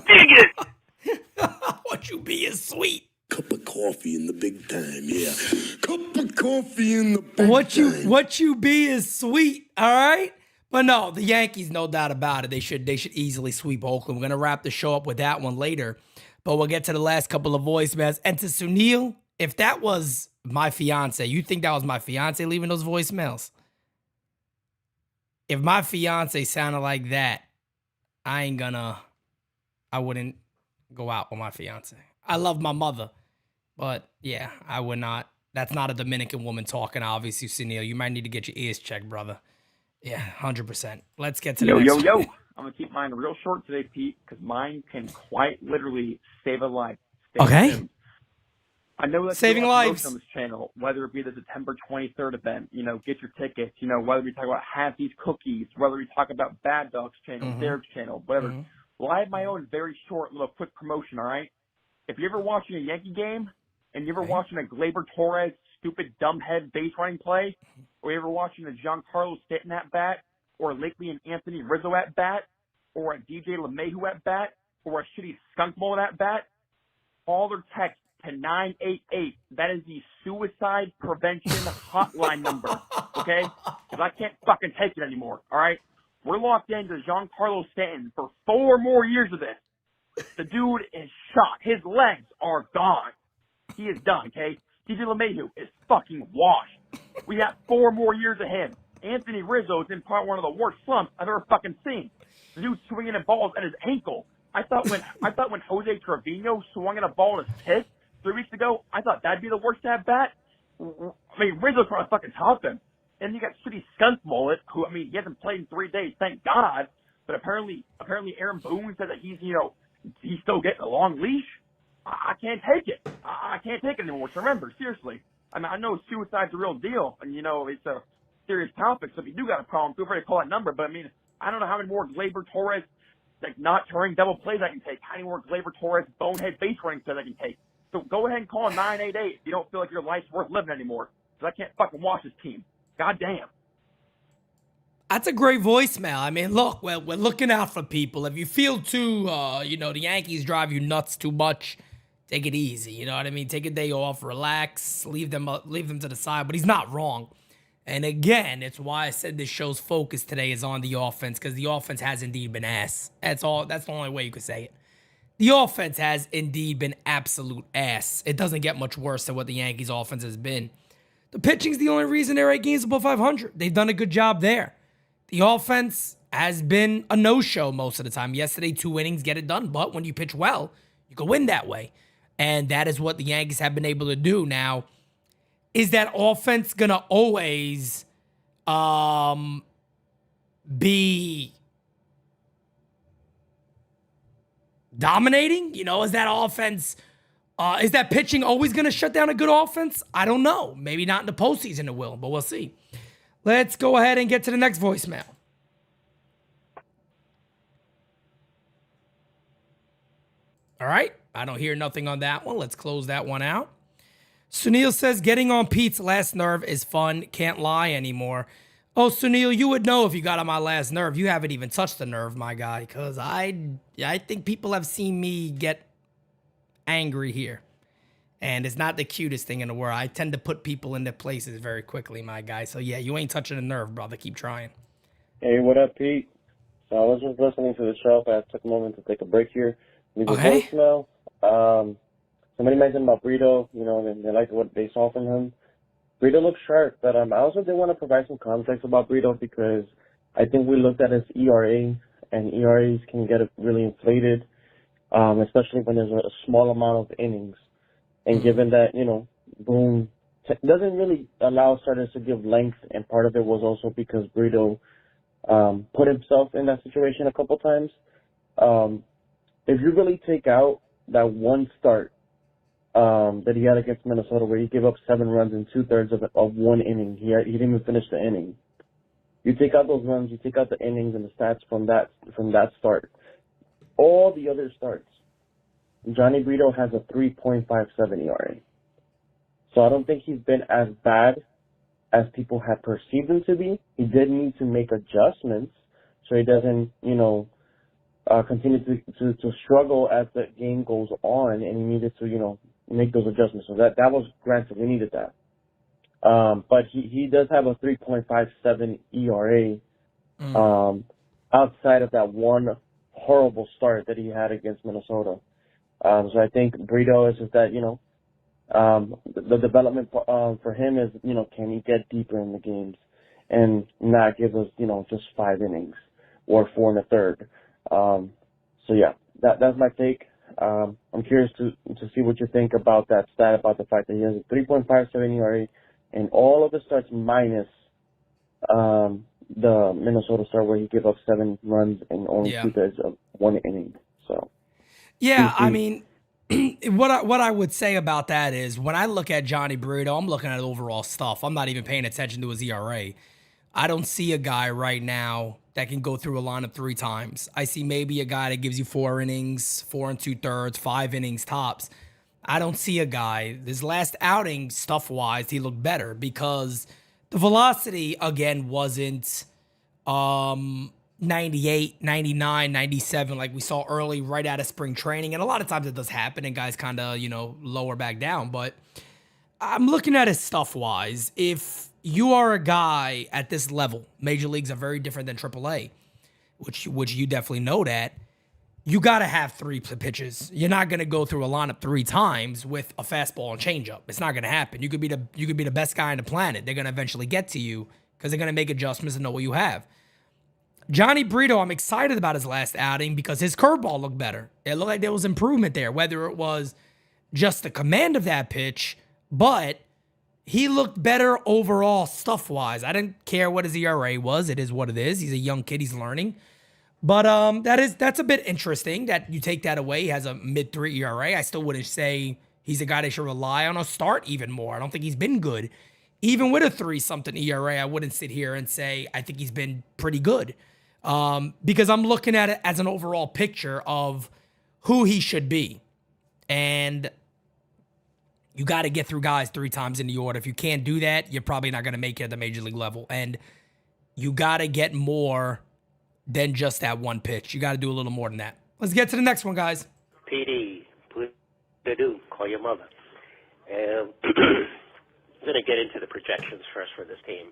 Speaker 4: Dig it.
Speaker 1: Would you be a sweet?
Speaker 2: Cup of coffee in the big time, yeah. Cup of coffee in the big time.
Speaker 1: What you be is sweet, all right? But no, the Yankees, no doubt about it. They should easily sweep Oakland. We're going to wrap the show up with that one later. But we'll get to the last couple of voicemails. And to Sunil, if that was my fiance, you think that was my fiance leaving those voicemails? If my fiance sounded like that, I wouldn't go out with my fiance. I love my mother. But yeah, I would not. That's not a Dominican woman talking, obviously, Sunil. You might need to get your ears checked, brother. Yeah, 100%. Let's get to the next one.
Speaker 16: Yo. I'm going to keep mine real short today, Pete, because mine can quite literally save a life.
Speaker 1: Okay.
Speaker 16: I know that's
Speaker 1: saving lives
Speaker 16: on this channel, whether it be the September 23rd event, get your tickets, whether we talk about Have These Cookies, whether we talk about Bad Dogs channel, Derek's channel, whatever. Well, I have my own very short little quick promotion, all right? If you're ever watching a Yankee game and you're ever watching a Gleyber Torres stupid dumbhead base running play, or you're ever watching a Giancarlo Stanton at bat, or lately an Anthony Rizzo at bat, or a DJ LeMahieu at bat, or a shitty skunk bullet at bat, call or text to 988. That is the suicide prevention hotline number, okay? Because I can't fucking take it anymore, all right? We're locked into Giancarlo Stanton for 4 more years of this. The dude is shot. His legs are gone. He is done, okay? DJ LeMahieu is fucking washed. We got 4 more years of him. Anthony Rizzo is in part one of the worst slumps I've ever fucking seen. The dude's swinging at balls at his ankle. I thought when Jose Trevino swung at a ball at his hip 3 weeks ago, I thought that'd be the worst at bat. I mean, Rizzo's trying to fucking top him. And you got shitty skunk mullet, who, I mean, he hasn't played in 3 days, thank God. But apparently Aaron Boone said that he's still getting a long leash. I can't take it. I can't take it anymore. So remember, seriously. I mean, I know suicide's a real deal, and it's a serious topic. So if you do got a problem, feel free to call that number. But I mean, I don't know how many more Gleyber Torres, not turning double plays I can take. How many more Gleyber Torres bonehead base running plays I can take? So go ahead and call 988 if you don't feel like your life's worth living anymore. Because I can't fucking watch this team. God damn.
Speaker 1: That's a great voicemail. I mean, look, we're looking out for people. If you feel too, the Yankees drive you nuts too much, take it easy. You know what I mean? Take a day off, relax, leave them to the side. But he's not wrong. And again, it's why I said this show's focus today is on the offense, because the offense has indeed been ass. That's the only way you could say it. The offense has indeed been absolute ass. It doesn't get much worse than what the Yankees' offense has been. The pitching's the only reason they're 8 games above 500. They've done a good job there. The offense has been a no-show most of the time. Yesterday, 2 innings, get it done. But when you pitch well, you can win that way. And that is what the Yankees have been able to do. Now, is that offense going to always be dominating? Is that offense, is that pitching always going to shut down a good offense? I don't know. Maybe not in the postseason it will, but we'll see. Let's go ahead and get to the next voicemail. All right. I don't hear nothing on that one. Let's close that one out. Sunil says, getting on Pete's last nerve is fun. Can't lie anymore. Oh, Sunil, you would know if you got on my last nerve. You haven't even touched the nerve, my guy, because I think people have seen me get angry here. And it's not the cutest thing in the world. I tend to put people in their places very quickly, my guy. So, yeah, you ain't touching a nerve, brother. Keep trying.
Speaker 17: Hey, what up, Pete? So I was just listening to the show. I took a moment to take a break here. Leave a voicemail. Somebody mentioned about Brito, and they like what they saw from him. Brito looks sharp, but I also did want to provide some context about Brito because I think we looked at his ERA, and ERAs can get really inflated, especially when there's a small amount of innings. And given that, Boone doesn't really allow starters to give length, and part of it was also because Brito put himself in that situation a couple times. If you really take out that one start that he had against Minnesota, where he gave up 7 runs in 2/3 of 1 inning. He didn't even finish the inning. You take out those runs, you take out the innings and the stats from that start. All the other starts, Johnny Brito has a 3.57 ERA. So I don't think he's been as bad as people had perceived him to be. He did need to make adjustments so he doesn't, continue to struggle as the game goes on, and he needed to, make those adjustments. So that was granted. We needed that. But he does have a 3.57 ERA outside of that one horrible start that he had against Minnesota. So I think Brito is just that, the development for him is, can he get deeper in the games and not give us, just 5 innings or 4 1/3. So yeah, that's my take. I'm curious to see what you think about that stat, about the fact that he has a 3.57 ERA and all of the starts minus the Minnesota start where he gave up 7 runs in only 2/3 of 1 inning. So
Speaker 1: yeah, I mean, what I would say about that is when I look at Johnny Brito, I'm looking at overall stuff. I'm not even paying attention to his ERA. I don't see a guy right now that can go through a lineup 3 times. I see maybe a guy that gives you 4 innings, 4 2/3, 5 innings tops. I don't see a guy. This last outing, stuff-wise, he looked better because the velocity, again, wasn't 98, 99, 97 like we saw early right out of spring training. And a lot of times it does happen and guys kind of, lower back down. But I'm looking at it stuff-wise. If you are a guy at this level, major leagues are very different than AAA, which you definitely know that. You got to have 3 pitches. You're not going to go through a lineup 3 times with a fastball and changeup. It's not going to happen. You could be the best guy on the planet. They're going to eventually get to you because they're going to make adjustments and know what you have. Johnny Brito, I'm excited about his last outing because his curveball looked better. It looked like there was improvement there, whether it was just the command of that pitch, but he looked better overall stuff-wise. I didn't care what his ERA was. It is what it is. He's a young kid. He's learning. But that's a bit interesting that you take that away. He has a mid-3 ERA. I still wouldn't say he's a guy they should rely on or start even more. I don't think he's been good. Even with a 3-something ERA, I wouldn't sit here and say I think he's been pretty good. Because I'm looking at it as an overall picture of who he should be. And you got to get through guys 3 times in the order. If you can't do that, you're probably not going to make it at the major league level. And you got to get more than just that one pitch. You got to do a little more than that. Let's get to the next one, guys.
Speaker 18: PD, what to do? Call your mother. I'm going to get into the projections first for this team.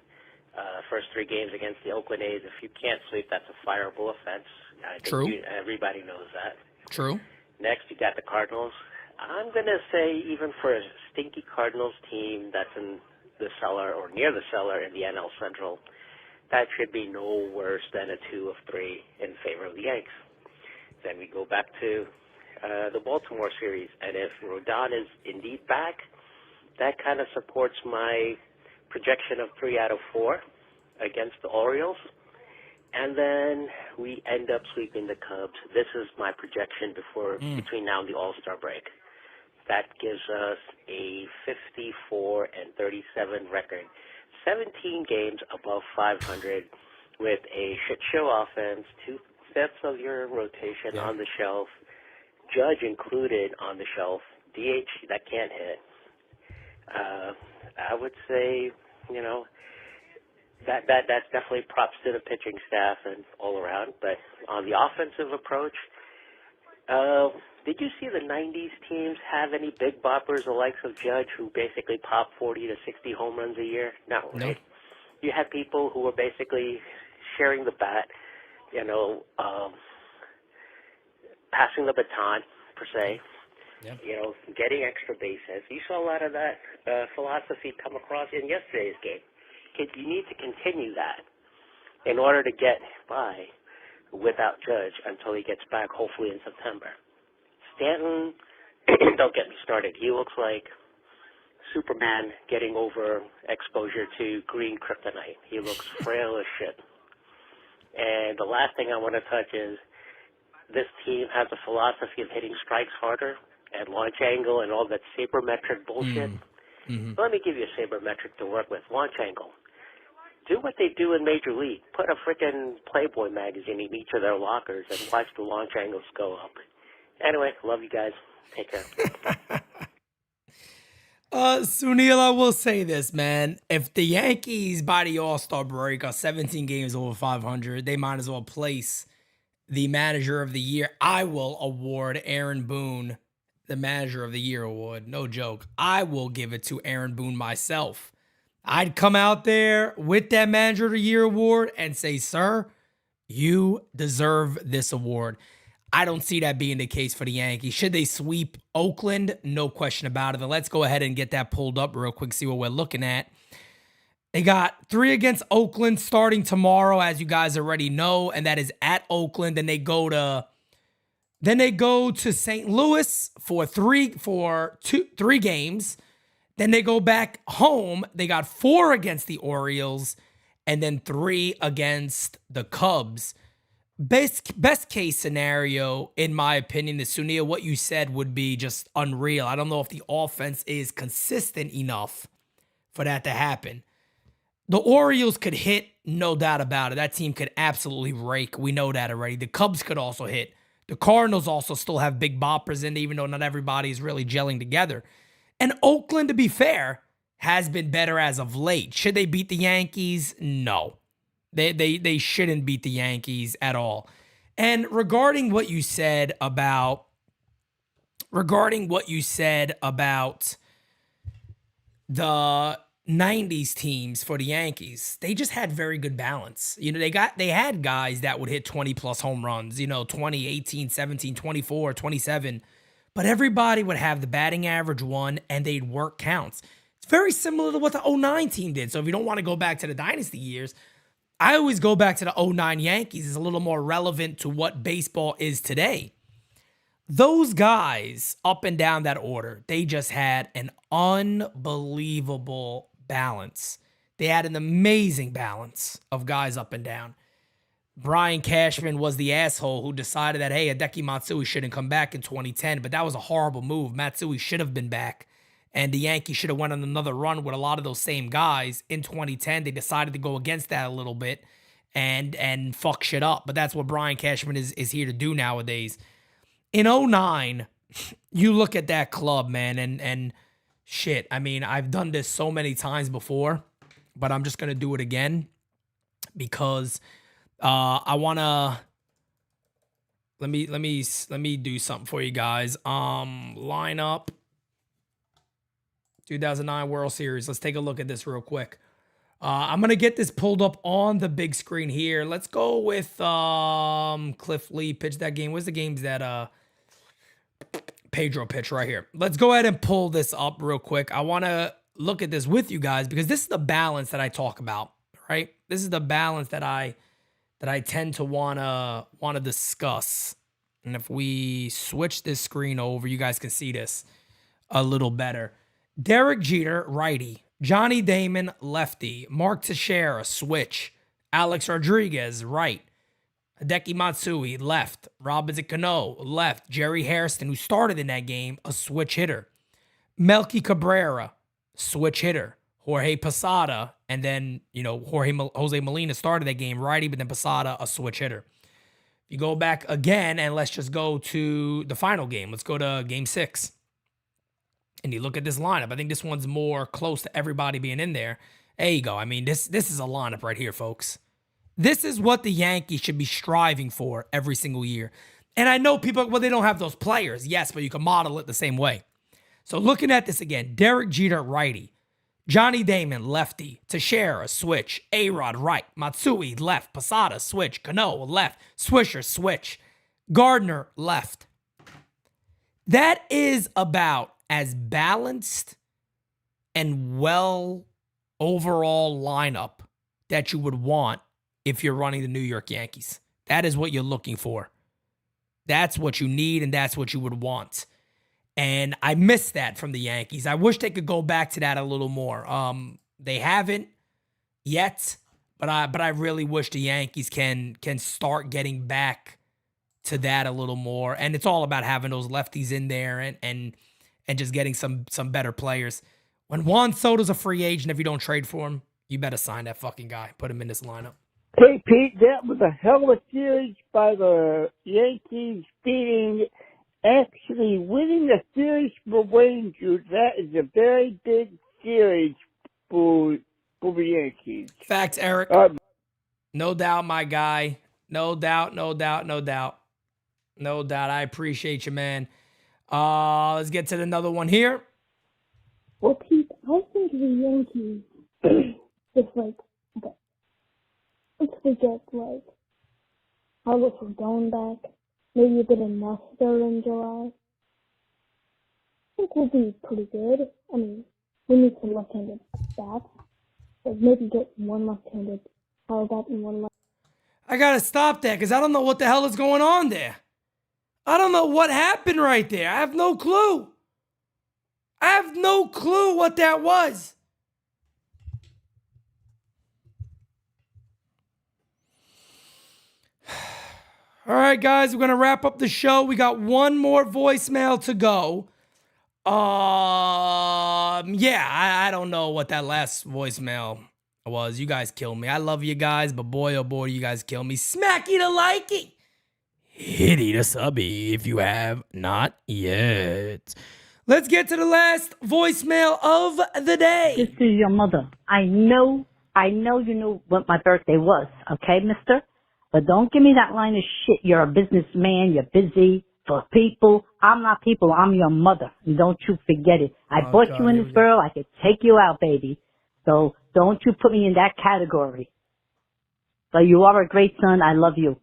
Speaker 18: First 3 games against the Oakland A's. If you can't sleep, that's a fireable offense. I think everybody knows that.
Speaker 1: True.
Speaker 18: Next, you got the Cardinals. I'm going to say even for a stinky Cardinals team that's in the cellar or near the cellar in the NL Central, that should be no worse than a 2 of 3 in favor of the Yanks. Then we go back to the Baltimore series, and if Rodon is indeed back, that kind of supports my projection of 3 out of 4 against the Orioles. And then we end up sweeping the Cubs. This is my projection between now and the All-Star break. That gives us a 54-37 record. 17 games above 500 with a shit show offense, 2/5 of your rotation on the shelf, Judge included on the shelf, DH that can't hit. I would say, that's definitely props to the pitching staff and all around. But on the offensive approach, did you see the 90s teams have any big boppers the likes of Judge who basically pop 40 to 60 home runs a year? No, right? No. You had people who were basically sharing the bat, passing the baton, per se, getting extra base hits. You saw a lot of that philosophy come across in yesterday's game. You need to continue that in order to get by without Judge until he gets back, hopefully in September. Stanton, don't get me started. He looks like Superman getting over exposure to green kryptonite. He looks frail as shit. And the last thing I want to touch is this team has a philosophy of hitting strikes harder and launch angle and all that sabermetric bullshit. Let me give you a sabermetric to work with. Launch angle. Do what they do in Major League. Put a freaking Playboy magazine in each of their lockers and watch the launch angles go up. Anyway, love you guys. Take care.
Speaker 1: Sunil, I will say this, man. If the Yankees by the All-Star break are 17 games over 500, they might as well place the Manager of the Year. I will award Aaron Boone the Manager of the Year award. No joke. I will give it to Aaron Boone myself. I'd come out there with that Manager of the Year award and say, sir, you deserve this award. I don't see that being the case for the Yankees. Should they sweep Oakland? No question about it. Then let's go ahead and get that pulled up real quick, see what we're looking at. They got 3 against Oakland starting tomorrow, as you guys already know, and that is at Oakland. Then they go to St. Louis for three games. Then they go back home. They got 4 against the Orioles and then 3 against the Cubs. Best case scenario, in my opinion, is Sunil, what you said would be just unreal. I don't know if the offense is consistent enough for that to happen. The Orioles could hit, no doubt about it. That team could absolutely rake. We know that already. The Cubs could also hit. The Cardinals also still have big boppers in, even though not everybody is really gelling together. And Oakland, to be fair, has been better as of late. Should they beat the Yankees? No. They shouldn't beat the Yankees at all. And regarding what you said about the 90s teams for the Yankees, they just had very good balance. You know, they had guys that would hit 20 plus home runs, 20, 18, 17, 24, 27, but everybody would have the batting average one and they'd work counts. It's very similar to what the 09 team did. So if you don't want to go back to the dynasty years, I always go back to the 09 Yankees. It's a little more relevant to what baseball is today. Those guys up and down that order, they just had an unbelievable balance. They had an amazing balance of guys up and down. Brian Cashman was the asshole who decided that, hey, Hideki Matsui shouldn't come back in 2010, but that was a horrible move. Matsui should have been back. And the Yankees should have went on another run with a lot of those same guys. In 2010, they decided to go against that a little bit and fuck shit up. But that's what Brian Cashman is here to do nowadays. In 09, you look at that club, man, and shit. I mean, I've done this so many times before, but I'm just going to do it again because I want to... Let me do something for you guys. Lineup. 2009 World Series. Let's take a look at this real quick. I'm going to get this pulled up on the big screen here. Let's go with Cliff Lee pitched that game. Where's the games that Pedro pitched right here? Let's go ahead and pull this up real quick. I want to look at this with you guys because this is the balance that I talk about, right? This is the balance that I tend to want to discuss. And if we switch this screen over, you guys can see this a little better. Derek Jeter, righty. Johnny Damon, lefty. Mark Teixeira, switch. Alex Rodriguez, right. Hideki Matsui, left. Robinson Cano, left. Jerry Hairston, who started in that game, a switch hitter. Melky Cabrera, switch hitter. Jorge Posada, and then, Jose Molina started that game, righty, but then Posada, a switch hitter. If you go back again, and let's just go to the final game. Let's go to Game 6. And you look at this lineup. I think this one's more close to everybody being in there. There you go. I mean, this is a lineup right here, folks. This is what the Yankees should be striving for every single year. And I know people, well, they don't have those players. Yes, but you can model it the same way. So looking at this again, Derek Jeter, righty. Johnny Damon, lefty. Teixeira, switch. A-Rod, right. Matsui, left. Posada, switch. Cano, left. Swisher, switch. Gardner, left. That is about as balanced and well overall lineup that you would want if you're running the New York Yankees. That is what you're looking for. That's what you need, and that's what you would want. And I miss that from the Yankees. I wish they could go back to that a little more. They haven't yet, but I really wish the Yankees can start getting back to that a little more. And it's all about having those lefties in there and just getting some better players. When Juan Soto's a free agent, if you don't trade for him, you better sign that fucking guy. Put him in this lineup.
Speaker 19: Hey, Pete, that was a hell of a series by the Yankees actually winning the series for Rangers. That is a very big series for the Yankees.
Speaker 1: Facts, Eric. No doubt, my guy. No doubt. I appreciate you, man. Let's get to another one here.
Speaker 20: Well, Pete, I think the Yankees, it's like, okay, let's forget, like, how this was going back. Maybe a bit of Nestor in July. I think we'll be pretty good. I mean, we need some left-handed bats. Like, maybe get one left-handed power bat and one left.
Speaker 1: I got to stop that because I don't know what the hell is going on there. I don't know what happened right there. I have no clue. I have no clue what that was. All right, guys, we're going to wrap up the show. We got one more voicemail to go. Yeah, I don't know what that last voicemail was. You guys kill me. I love you guys, but boy, oh boy, you guys kill me. Smacky the likey. Hitty the subby if you have not yet. Let's get to the last voicemail of the day.
Speaker 15: This is your mother. I know you knew what my birthday was, okay, mister? But don't give me that line of shit. You're a businessman. You're busy for people. I'm not people. I'm your mother. And don't you forget it. I bought you in this world. I could take you out, baby. So don't you put me in that category. But you are a great son. I love you.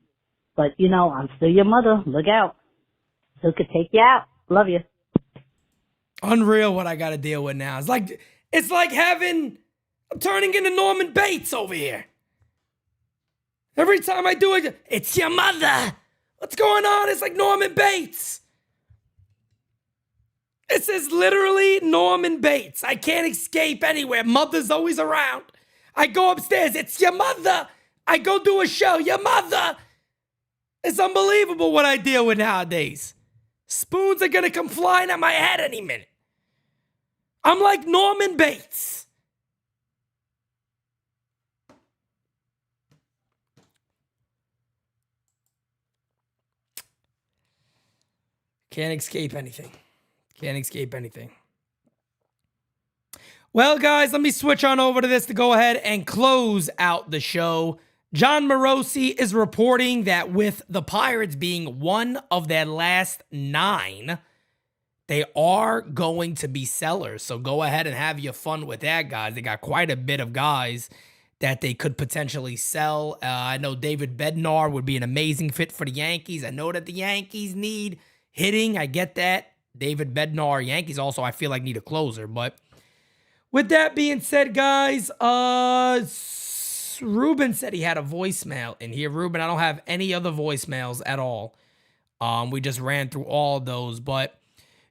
Speaker 15: But, you know, I'm still your mother. Look out. Still could take you out. Love you.
Speaker 1: Unreal what I got to deal with now. It's like I'm turning into Norman Bates over here. Every time I do it, it's your mother. What's going on? It's like Norman Bates. This is literally Norman Bates. I can't escape anywhere. Mother's always around. I go upstairs. It's your mother. I go do a show. Your mother. It's unbelievable what I deal with nowadays. Spoons are going to come flying at my head any minute. I'm like Norman Bates. Can't escape anything. Well, guys, let me switch on over to this to go ahead and close out the show. John Morosi is reporting that with the Pirates being one of their last 9, they are going to be sellers. So go ahead and have your fun with that, guys. They got quite a bit of guys that they could potentially sell. I know David Bednar would be an amazing fit for the Yankees. I know that the Yankees need hitting. I get that. David Bednar, Yankees also, I feel like, need a closer. But with that being said, guys, Ruben said he had a voicemail in here. Ruben, I don't have any other voicemails at all. We just ran through all of those. But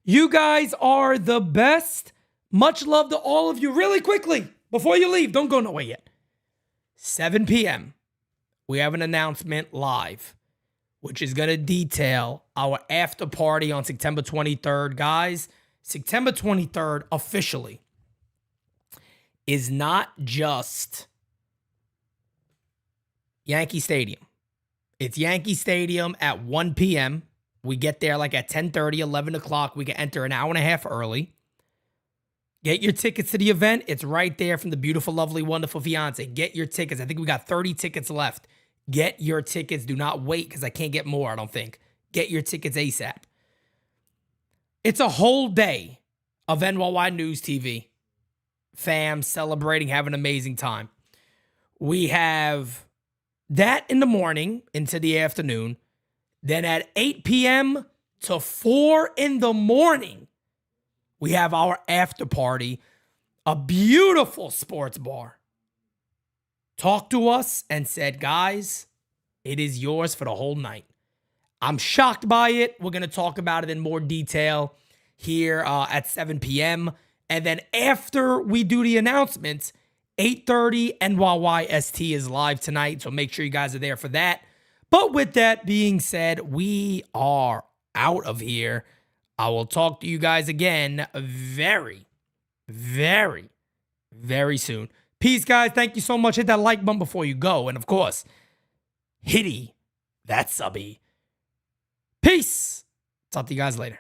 Speaker 1: you guys are the best. Much love to all of you. Really quickly, before you leave, don't go nowhere yet. 7 p.m., we have an announcement live, which is going to detail our after party on September 23rd. Guys, September 23rd officially is not just Yankee Stadium. It's Yankee Stadium at 1 p.m. We get there like at 10:30, 11 o'clock. We can enter an hour and a half early. Get your tickets to the event. It's right there from the beautiful, lovely, wonderful fiance. Get your tickets. I think we got 30 tickets left. Get your tickets. Do not wait because I can't get more, I don't think. Get your tickets ASAP. It's a whole day of NyynewsTV. Fam celebrating, having an amazing time. We have that in the morning into the afternoon. Then at 8 p.m. to 4 in the morning, we have our after party, a beautiful sports bar. Talked to us and said, guys, it is yours for the whole night. I'm shocked by it. We're going to talk about it in more detail here at 7 p.m. And then after we do the announcements, 8:30 NYYST is live tonight. So make sure you guys are there for that. But with that being said, we are out of here. I will talk to you guys again very, very, very soon. Peace, guys. Thank you so much. Hit that like button before you go. And of course, hitty that subby. Peace. Talk to you guys later.